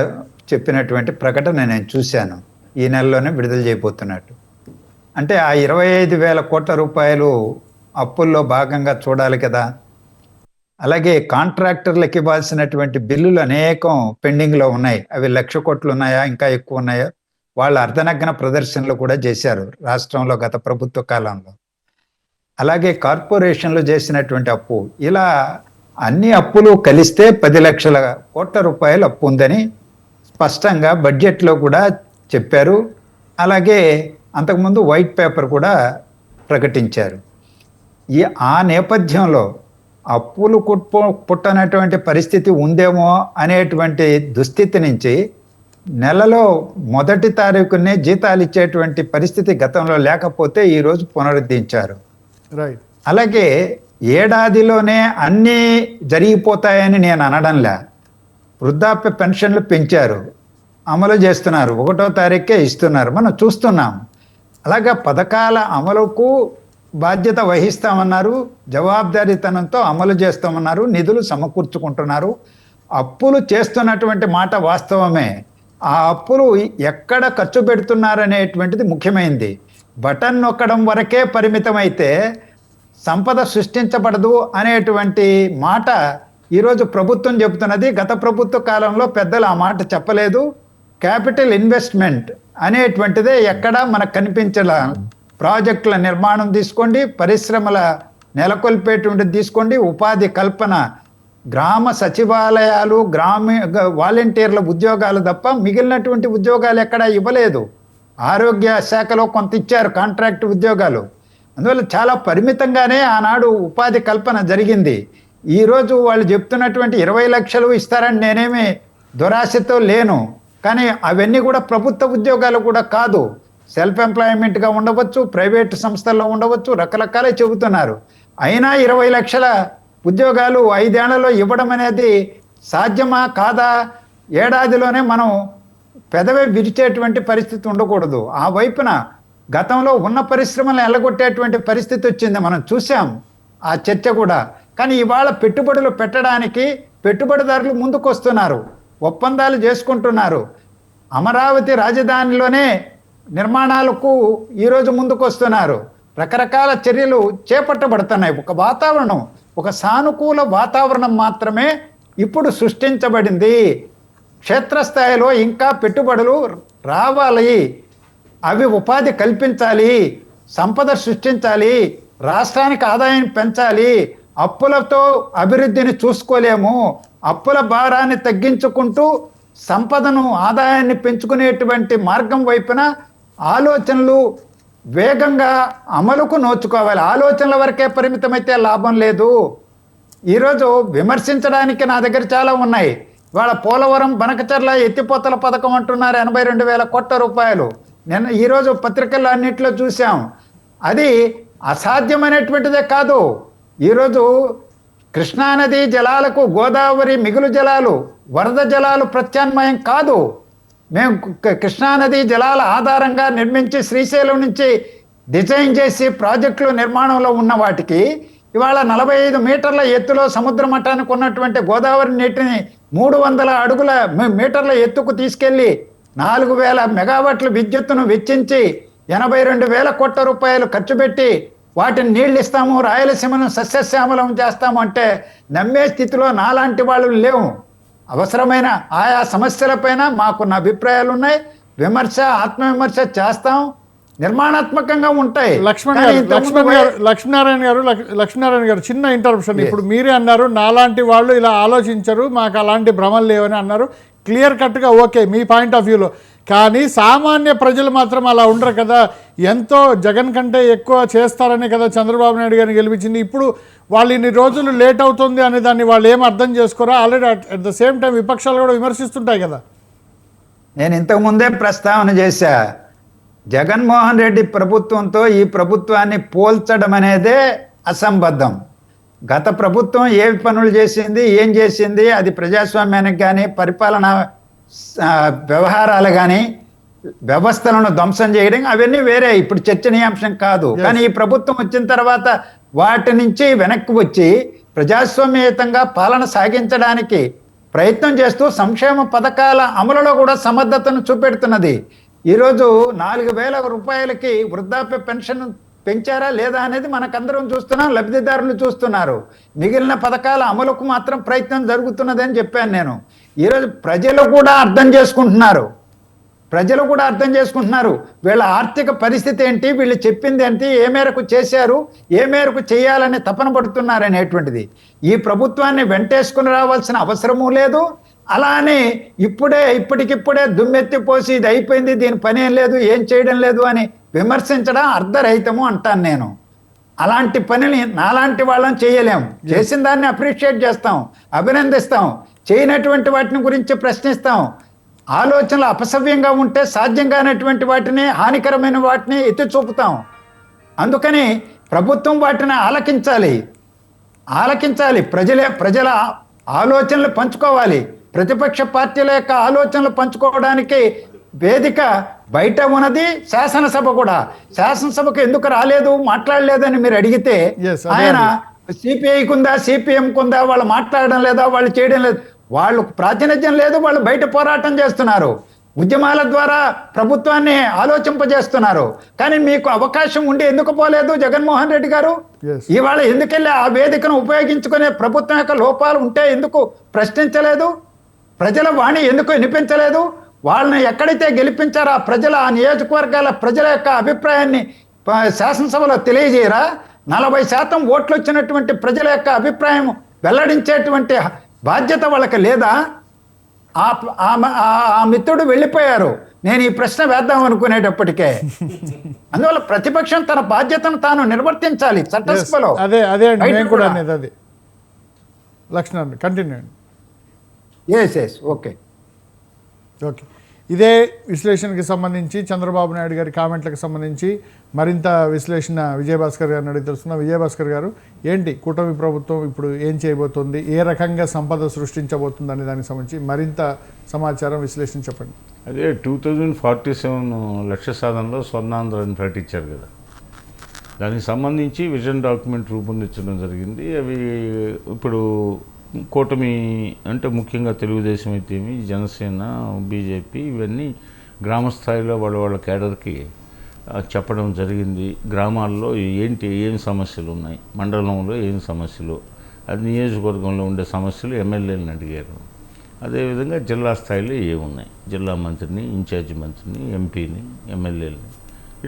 చెప్పినటువంటి ప్రకటన నేను చూశాను. ఈ నెలలోనే విడుదల చేయబోతున్నట్టు. అంటే ఆ 25,000 కోట్ల రూపాయలు అప్పుల్లో భాగంగా చూడాలి కదా. అలాగే కాంట్రాక్టర్లకు ఇవ్వాల్సినటువంటి బిల్లులు అనేకం పెండింగ్లో ఉన్నాయి. అవి 1,00,000 కోట్లు ఉన్నాయా, ఇంకా ఎక్కువ ఉన్నాయా? వాళ్ళు అర్ధనగ్న ప్రదర్శనలు కూడా చేశారు రాష్ట్రంలో గత ప్రభుత్వ కాలంలో. అలాగే కార్పొరేషన్లు చేసినటువంటి అప్పు, ఇలా అన్ని అప్పులు కలిస్తే 10,00,000 కోట్ల రూపాయలు అప్పు ఉందని స్పష్టంగా బడ్జెట్లో కూడా చెప్పారు. అలాగే అంతకుముందు వైట్ పేపర్ కూడా ప్రకటించారు. ఆ నేపథ్యంలో అప్పులు పుట్టనటువంటి పరిస్థితి ఉందేమో అనేటువంటి దుస్థితి నుంచి నెలలో 1వ తారీఖునే జీతాలు ఇచ్చేటువంటి పరిస్థితి గతంలో లేకపోతే ఈరోజు పునరుద్ధరించారు. రైట్. అలాగే ఏడాదిలోనే అన్నీ జరిగిపోతాయని నేను అనడంలే. వృద్ధాప్య పెన్షన్లు పెంచారు, అమలు చేస్తున్నారు, 1వ తారీఖే ఇస్తున్నారు, మనం చూస్తున్నాం. అలాగే పథకాల అమలుకు బాధ్యత వహిస్తామన్నారు, జవాబుదారీతనంతో అమలు చేస్తామన్నారు, నిధులు సమకూర్చుకుంటున్నారు. అప్పులు చేస్తున్నటువంటి మాట వాస్తవమే. ఆ అప్పులు ఎక్కడ ఖర్చు పెడుతున్నారనేటువంటిది ముఖ్యమైనది. బటన్ నొక్కడం వరకే పరిమితమైతే సంపద సృష్టించబడదు అనేటువంటి మాట ఈరోజు ప్రభుత్వం చెబుతున్నది. గత ప్రభుత్వ కాలంలో పెద్దలు ఆ మాట చెప్పలేదు. క్యాపిటల్ ఇన్వెస్ట్మెంట్ అనేటువంటిదే ఎక్కడా మనకు కనిపించలే. ప్రాజెక్టుల నిర్మాణం తీసుకోండి, పరిశ్రమల నెలకొల్పేటువంటిది తీసుకోండి, ఉపాధి కల్పన, గ్రామ సచివాలయాలు, వాలంటీర్ల ఉద్యోగాలు తప్ప మిగిలినటువంటి ఉద్యోగాలు ఎక్కడా ఇవ్వలేదు. ఆరోగ్య శాఖలో కొంత ఇచ్చారు కాంట్రాక్ట్ ఉద్యోగాలు. అందువల్ల చాలా పరిమితంగానే ఆనాడు ఉపాధి కల్పన జరిగింది. ఈరోజు వాళ్ళు చెప్తున్నటువంటి 20 లక్షలు ఇస్తారని నేనేమి దురాశతో లేను. కానీ అవన్నీ కూడా ప్రభుత్వ ఉద్యోగాలు కూడా కాదు. సెల్ఫ్ ఎంప్లాయ్మెంట్గా ఉండవచ్చు, ప్రైవేట్ సంస్థల్లో ఉండవచ్చు, రకరకాలే చెబుతున్నారు. అయినా 20 లక్షల ఉద్యోగాలు 5 ఏళ్లలో ఇవ్వడం అనేది సాధ్యమా కాదా? ఏడాదిలోనే మనం పెదవి విరిచేటువంటి పరిస్థితి ఉండకూడదు. ఆ వైపున గతంలో ఉన్న పరిశ్రమలను ఎల్లగొట్టేటువంటి పరిస్థితి వచ్చింది, మనం చూసాం ఆ చర్చ కూడా. కానీ ఇవాళ పెట్టుబడులు పెట్టడానికి పెట్టుబడిదారులు ముందుకు వస్తున్నారు, ఒప్పందాలు చేసుకుంటున్నారు. అమరావతి రాజధానిలోనే నిర్మాణాలకు ఈరోజు ముందుకు వస్తున్నారు. రకరకాల చర్యలు చేపట్టబడుతున్నాయి. ఒక వాతావరణం, ఒక సానుకూల వాతావరణం మాత్రమే ఇప్పుడు సృష్టించబడింది. క్షేత్రస్థాయిలో ఇంకా పెట్టుబడులు రావాలి, అవి ఉపాధి కల్పించాలి, సంపద సృష్టించాలి, రాష్ట్రానికి ఆదాయం పెంచాలి. అప్పులతో అభివృద్ధిని చూసుకోలేము. అప్పుల భారాన్ని తగ్గించుకుంటూ సంపదను, ఆదాయాన్ని పెంచుకునేటువంటి మార్గం వైపున ఆలోచనలు వేగంగా అమలుకు నోచుకోవాలి. ఆలోచనల వరకే పరిమితమైతే లాభం లేదు. ఈరోజు విమర్శించడానికి నా దగ్గర చాలా ఉన్నాయి. వాళ్ళ పోలవరం బనకచర్ల ఎత్తిపోతల పథకం అంటున్నారు, 82,000 కోట్ల రూపాయలు. ఈరోజు పత్రికల్లో అన్నింటిలో చూసాం. అది అసాధ్యమైనటువంటిదే కాదు. ఈరోజు కృష్ణానది జలాలకు గోదావరి మిగులు జలాలు, వరద జలాలు ప్రత్యామ్నాయం కాదు. మేము కృష్ణానది జలాల ఆధారంగా నిర్మించి శ్రీశైలం నుంచి డిజైన్ చేసి ప్రాజెక్టులు నిర్మాణంలో ఉన్న వాటికి ఇవాళ 45 మీటర్ల ఎత్తులో సముద్ర మట్టానికి ఉన్నటువంటి గోదావరి నీటిని 300 మీటర్ల ఎత్తుకు తీసుకెళ్లి 4,000 మెగావాట్ల విద్యుత్తును వెచ్చించి 82,000 కోట్ల రూపాయలు ఖర్చు పెట్టి వాటిని నీళ్ళు ఇస్తాము, రాయలసీమను సస్యశ్యామలం చేస్తాము అంటే నమ్మే స్థితిలో నాలాంటి వాళ్ళు లేవు. అవసరమైన ఆయా సమస్యలపైన మాకున్న అభిప్రాయాలు ఉన్నాయి. విమర్శ, ఆత్మవిమర్శ చేస్తాం, నిర్మాణాత్మకంగా ఉంటాయి. లక్ష్మీనారాయణ గారు చిన్న ఇంటరప్షన్. ఇప్పుడు మీరే అన్నారు నాలాంటి వాళ్ళు ఇలా ఆలోచించరు, మాకు అలాంటి భ్రమలు లేవని అన్నారు. క్లియర్ కట్గా ఓకే మీ పాయింట్ ఆఫ్ వ్యూలో. కానీ సామాన్య ప్రజలు మాత్రం అలా ఉండరు కదా. ఎంతో జగన్ కంటే ఎక్కువ చేస్తారని కదా చంద్రబాబు నాయుడు గారిని గెలిపించింది. ఇప్పుడు వాళ్ళు ఇన్ని రోజులు లేట్ అవుతుంది అనే దాన్ని వాళ్ళు ఏం అర్థం చేసుకోరా? Already at the same time విపక్షాలు కూడా విమర్శిస్తుంటాయి కదా. నేను ఇంతకుముందే ప్రస్తావన చేశా, జగన్మోహన్ రెడ్డి ప్రభుత్వంతో ఈ ప్రభుత్వాన్ని పోల్చడం అనేదే అసంబద్ధం. గత ప్రభుత్వం ఏ పనులు చేసింది, ఏం చేసింది, అది ప్రజాస్వామ్యానికి కానీ, పరిపాలన వ్యవహారాలు కానీ, వ్యవస్థలను ధ్వంసం చేయడం అవన్నీ వేరే, ఇప్పుడు చర్చనీయాంశం కాదు. కానీ ఈ ప్రభుత్వం వచ్చిన తర్వాత వాటి నుంచి వెనక్కి వచ్చి ప్రజాస్వామ్యయుతంగా పాలన సాగించడానికి ప్రయత్నం చేస్తూ సంక్షేమ పథకాల అమలులో కూడా సమర్థతను చూపెడుతున్నది. ఈరోజు 4,000 రూపాయలకి వృద్ధాప్య పెన్షన్ పెంచారా లేదా అనేది మనకందరం చూస్తున్నాం, లబ్ధిదారులు చూస్తున్నారు. మిగిలిన పథకాల అమలుకు మాత్రం ప్రయత్నం జరుగుతున్నదని చెప్పాను నేను. ఈరోజు ప్రజలు కూడా అర్థం చేసుకుంటున్నారు. వీళ్ళ ఆర్థిక పరిస్థితి ఏంటి, వీళ్ళు చెప్పింది ఏంటి, ఏ మేరకు చేశారు, ఏ మేరకు చేయాలని తపన పడుతున్నారు అనేటువంటిది. ఈ ప్రభుత్వాన్ని వెంటేసుకుని రావాల్సిన అవసరమూ లేదు. అలానే ఇప్పటికిప్పుడే దుమ్మెత్తి పోసి ఇది అయిపోయింది, దీని పని ఏం లేదు, ఏం చేయడం లేదు అని విమర్శించడం అర్ధరహితము అంటాను నేను. అలాంటి పనిని నాలాంటి వాళ్ళని చేయలేం. చేసిన దాన్ని అప్రిషియేట్ చేస్తాం, అభినందిస్తాం, చేయనటువంటి వాటిని గురించి ప్రశ్నిస్తాం. ఆలోచనలు అపసవ్యంగా ఉంటే సాధ్యం కానటువంటి వాటిని, హానికరమైన వాటిని ఎత్తి చూపుతాం. అందుకని ప్రభుత్వం వాటిని ఆలకించాలి. ప్రజల ఆలోచనలు పంచుకోవాలి. ప్రతిపక్ష పార్టీల యొక్క ఆలోచనలు పంచుకోవడానికి వేదిక బయట ఉన్నది శాసనసభ కూడా. శాసనసభకు ఎందుకు రాలేదు, మాట్లాడలేదని మీరు అడిగితే Yes, అదే ఆయన సిపిఐకి ఉందా, సిపిఎంకి ఉందా, వాళ్ళు మాట్లాడడం లేదా, వాళ్ళు చేయడం లేదు, వాళ్ళు ప్రాతినిధ్యం లేదు, వాళ్ళు బయట పోరాటం చేస్తున్నారు, ఉద్యమాల ద్వారా ప్రభుత్వాన్ని ఆలోచింపజేస్తున్నారు. కానీ మీకు అవకాశం ఉండి ఎందుకు పోలేదు జగన్మోహన్ రెడ్డి గారు? Yes. ఇవాళ ఎందుకెళ్ళి ఆ వేదికను ఉపయోగించుకునే ప్రభుత్వం యొక్క లోపాలు ఉంటే ఎందుకు ప్రశ్నించలేదు? ప్రజల వాణి ఎందుకు వినిపించలేదు? వాళ్ళని ఎక్కడైతే గెలిపించారో ఆ ప్రజల, ఆ నియోజకవర్గాల ప్రజల యొక్క అభిప్రాయాన్ని శాసనసభలో తెలియజేయరా? 40% ఓట్లు వచ్చినటువంటి ప్రజల యొక్క అభిప్రాయం వెల్లడించేటువంటి బాధ్యత వాళ్ళకి లేదా? ఆ మిత్రుడు వెళ్ళిపోయారు. నేను ఈ ప్రశ్న వేద్దాం అనుకునేటప్పటికే. అందువల్ల ప్రతిపక్షం తన బాధ్యతను తాను నిర్వర్తించాలి చట్టసభలో. అదే అండి, నేను కూడా అనేది అది. లక్ష్మణ్ కంటిన్యూ అండి. Yes okay. ఇదే విశ్లేషణకి సంబంధించి, చంద్రబాబు నాయుడు గారి కామెంట్లకు సంబంధించి మరింత విశ్లేషణ విజయభాస్కర్ గారిని అడిగి తెలుస్తున్నా. విజయభాస్కర్ గారు, ఏంటి కూటమి ప్రభుత్వం ఇప్పుడు ఏం చేయబోతుంది, ఏ రకంగా సంపద సృష్టించబోతుంది అనే దానికి సంబంధించి మరింత సమాచారం, విశ్లేషణ చెప్పండి. అదే 2047 లక్ష్య సాధనలో స్వర్ణాంధ్రాన్ని ప్రకటించారు కదా, దానికి సంబంధించి విజన్ డాక్యుమెంట్ రూపొందించడం జరిగింది. అవి ఇప్పుడు కూటమి అంటే ముఖ్యంగా తెలుగుదేశం అయితేమి, జనసేన, బీజేపీ ఇవన్నీ గ్రామ స్థాయిలో వాళ్ళ కేడర్కి చెప్పడం జరిగింది. గ్రామాల్లో ఏం సమస్యలు ఉన్నాయి, మండలంలో ఏం సమస్యలు, అది నియోజకవర్గంలో ఉండే సమస్యలు ఎమ్మెల్యేలను అడిగారు. అదేవిధంగా జిల్లా స్థాయిలో ఏమున్నాయి, జిల్లా మంత్రిని, ఇన్ఛార్జి మంత్రిని, ఎంపీని, ఎమ్మెల్యేలని,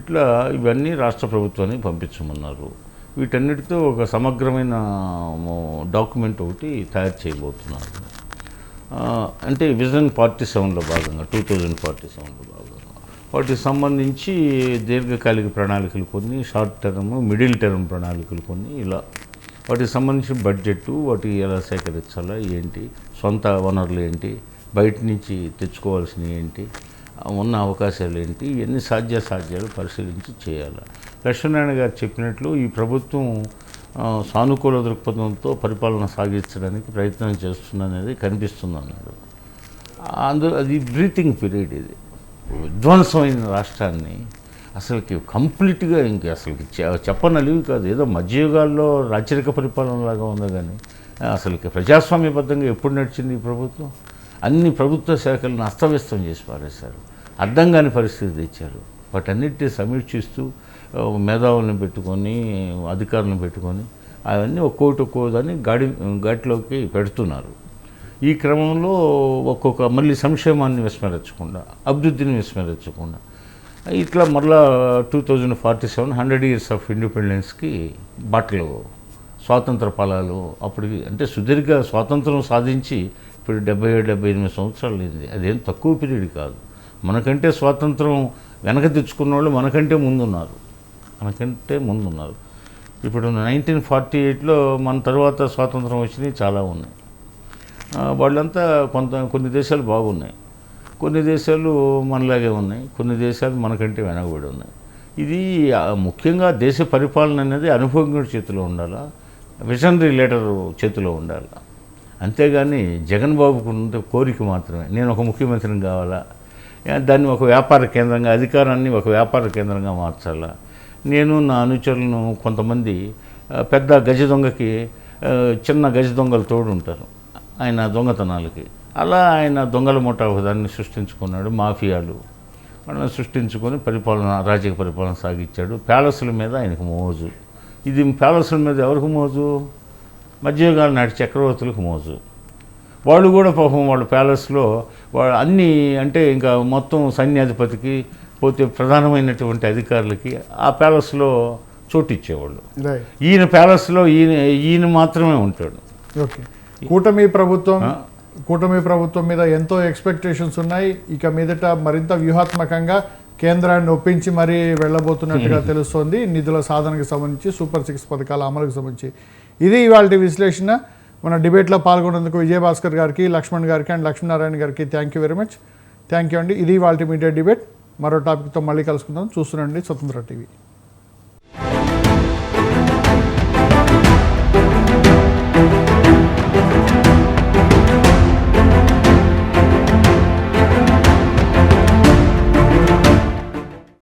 ఇట్లా ఇవన్నీ రాష్ట్ర ప్రభుత్వానికి పంపించమన్నారు. వీటన్నిటితో ఒక సమగ్రమైన డాక్యుమెంట్ ఒకటి తయారు చేయబోతున్నారు. అంటే విజన్ 47లో భాగంగా 2047లో భాగంగా వాటికి సంబంధించి దీర్ఘకాలిక ప్రణాళికలు కొన్ని, షార్ట్ టర్మ్, మిడిల్ టర్మ్ ప్రణాళికలు కొన్ని, ఇలా వాటికి సంబంధించిన బడ్జెట్, వాటికి ఎలా సేకరించాలా, ఏంటి సొంత వనరులు ఏంటి, బయట నుంచి తెచ్చుకోవాల్సినవి ఏంటి, ఉన్న అవకాశాలు ఏంటి, ఇవన్నీ సాధ్యాలు పరిశీలించి చేయాలి. లక్ష్మీనారాయణ గారు చెప్పినట్లు ఈ ప్రభుత్వం సానుకూల దృక్పథంతో పరిపాలన సాగించడానికి ప్రయత్నం చేస్తుందనేది కనిపిస్తుంది అన్నాడు. అది బ్రీతింగ్ పీరియడ్. ఇది విధ్వంసమైన రాష్ట్రాన్ని అసలుకి కంప్లీట్గా ఇంక అసలుకి చెప్పనలివి కాదు, ఏదో మధ్యయుగాల్లో రాచరిక పరిపాలనలాగా ఉంది. కానీ అసలుకి ప్రజాస్వామ్యబద్ధంగా ఎప్పుడు నడిచింది ఈ ప్రభుత్వం? అన్ని ప్రభుత్వ శాఖలను అస్తవ్యస్తం చేసి పారేశారు, అర్థం కాని పరిస్థితి తెచ్చారు. వాటన్నిటిని సమీక్షిస్తూ మేధావులను పెట్టుకొని, అధికారులను పెట్టుకొని అవన్నీ ఒక్కోదాన్ని ఘాటిలోకి పెడుతున్నారు. ఈ క్రమంలో మళ్ళీ సంక్షేమాన్ని విస్మరించకుండా, అభివృద్ధిని విస్మరించకుండా ఇట్లా మరలా 2047 100 years ఆఫ్ ఇండిపెండెన్స్కి బాటలు, స్వాతంత్ర ఫలాలు అప్పటికి, అంటే సుదీర్ఘ స్వాతంత్రం సాధించి ఇప్పుడు 77-78 సంవత్సరాలు అయింది. అదేం తక్కువ పీరియడ్ కాదు. మనకంటే స్వాతంత్రం వెనక తెచ్చుకున్న వాళ్ళు మనకంటే ముందున్నారు. ఇప్పుడు 1948లో మన తర్వాత స్వాతంత్రం వచ్చినవి చాలా ఉన్నాయి. వాళ్ళంతా కొన్ని దేశాలు బాగున్నాయి, కొన్ని దేశాలు మనలాగే ఉన్నాయి, కొన్ని దేశాలు మనకంటే వెనకబడి ఉన్నాయి. ఇది ముఖ్యంగా దేశ పరిపాలన అనేది అనుభవజ్ఞుడి చేతిలో ఉండాలా, విజనరీ లీడర్ చేతిలో ఉండాలి. అంతేగాని జగన్ బాబుకు ఉంటే కోరిక మాత్రమే, నేను ఒక ముఖ్యమంత్రిని కావాలా, దాన్ని ఒక వ్యాపార కేంద్రంగా, అధికారాన్ని ఒక వ్యాపార కేంద్రంగా మార్చాలా, నేను నా అనుచరులను కొంతమంది పెద్ద గజ దొంగకి చిన్న గజ దొంగలు తోడు ఉంటారు ఆయన దొంగతనాలకి, అలా ఆయన దొంగల మూట ఒకదాన్ని సృష్టించుకున్నాడు. మాఫియాలు వాళ్ళని సృష్టించుకొని రాజకీయ పరిపాలన సాగించాడు. ప్యాలెస్ల మీద ఆయనకు మోజు. ఇది ప్యాలెస్ల మీద ఎవరికి మోజు? మధ్యయుగాల నాటి చక్రవర్తులకు మోజు. వాళ్ళు కూడా పాపం వాళ్ళ ప్యాలెస్లో అన్నీ, అంటే ఇంకా మొత్తం సైన్యాధిపతికి పోతే ప్రధానమైనటువంటి అధికారులకి ఆ ప్యాలెస్లో చోటు ఇచ్చేవాళ్ళు. ఈయన ప్యాలెస్లో ఈయన మాత్రమే ఉంటాడు. ఓకే, కూటమి ప్రభుత్వం మీద ఎంతో ఎక్స్పెక్టేషన్స్ ఉన్నాయి. ఇక మీదట మరింత వ్యూహాత్మకంగా కేంద్రాన్ని ఒప్పించి మరీ వెళ్ళబోతున్నట్టుగా తెలుస్తోంది నిధుల సాధనకు సంబంధించి సూపర్ 6 పథకాల అమలుకు సంబంధించి. ఇది ఇవాళ విశ్లేషణ. మన డిబేట్లో పాల్గొన్నందుకు విజయభాస్కర్ గారికి, లక్ష్మణ్ గారికి అండ్ లక్ష్మీనారాయణ గారికి thank you very much. Thank you అండి. ఇది ఇవాళ మీడియా డిబేట్. మరో టాపిక్తో మళ్ళీ కలుసుకుందాం. చూస్తుండండి స్వతంత్ర టీవీ.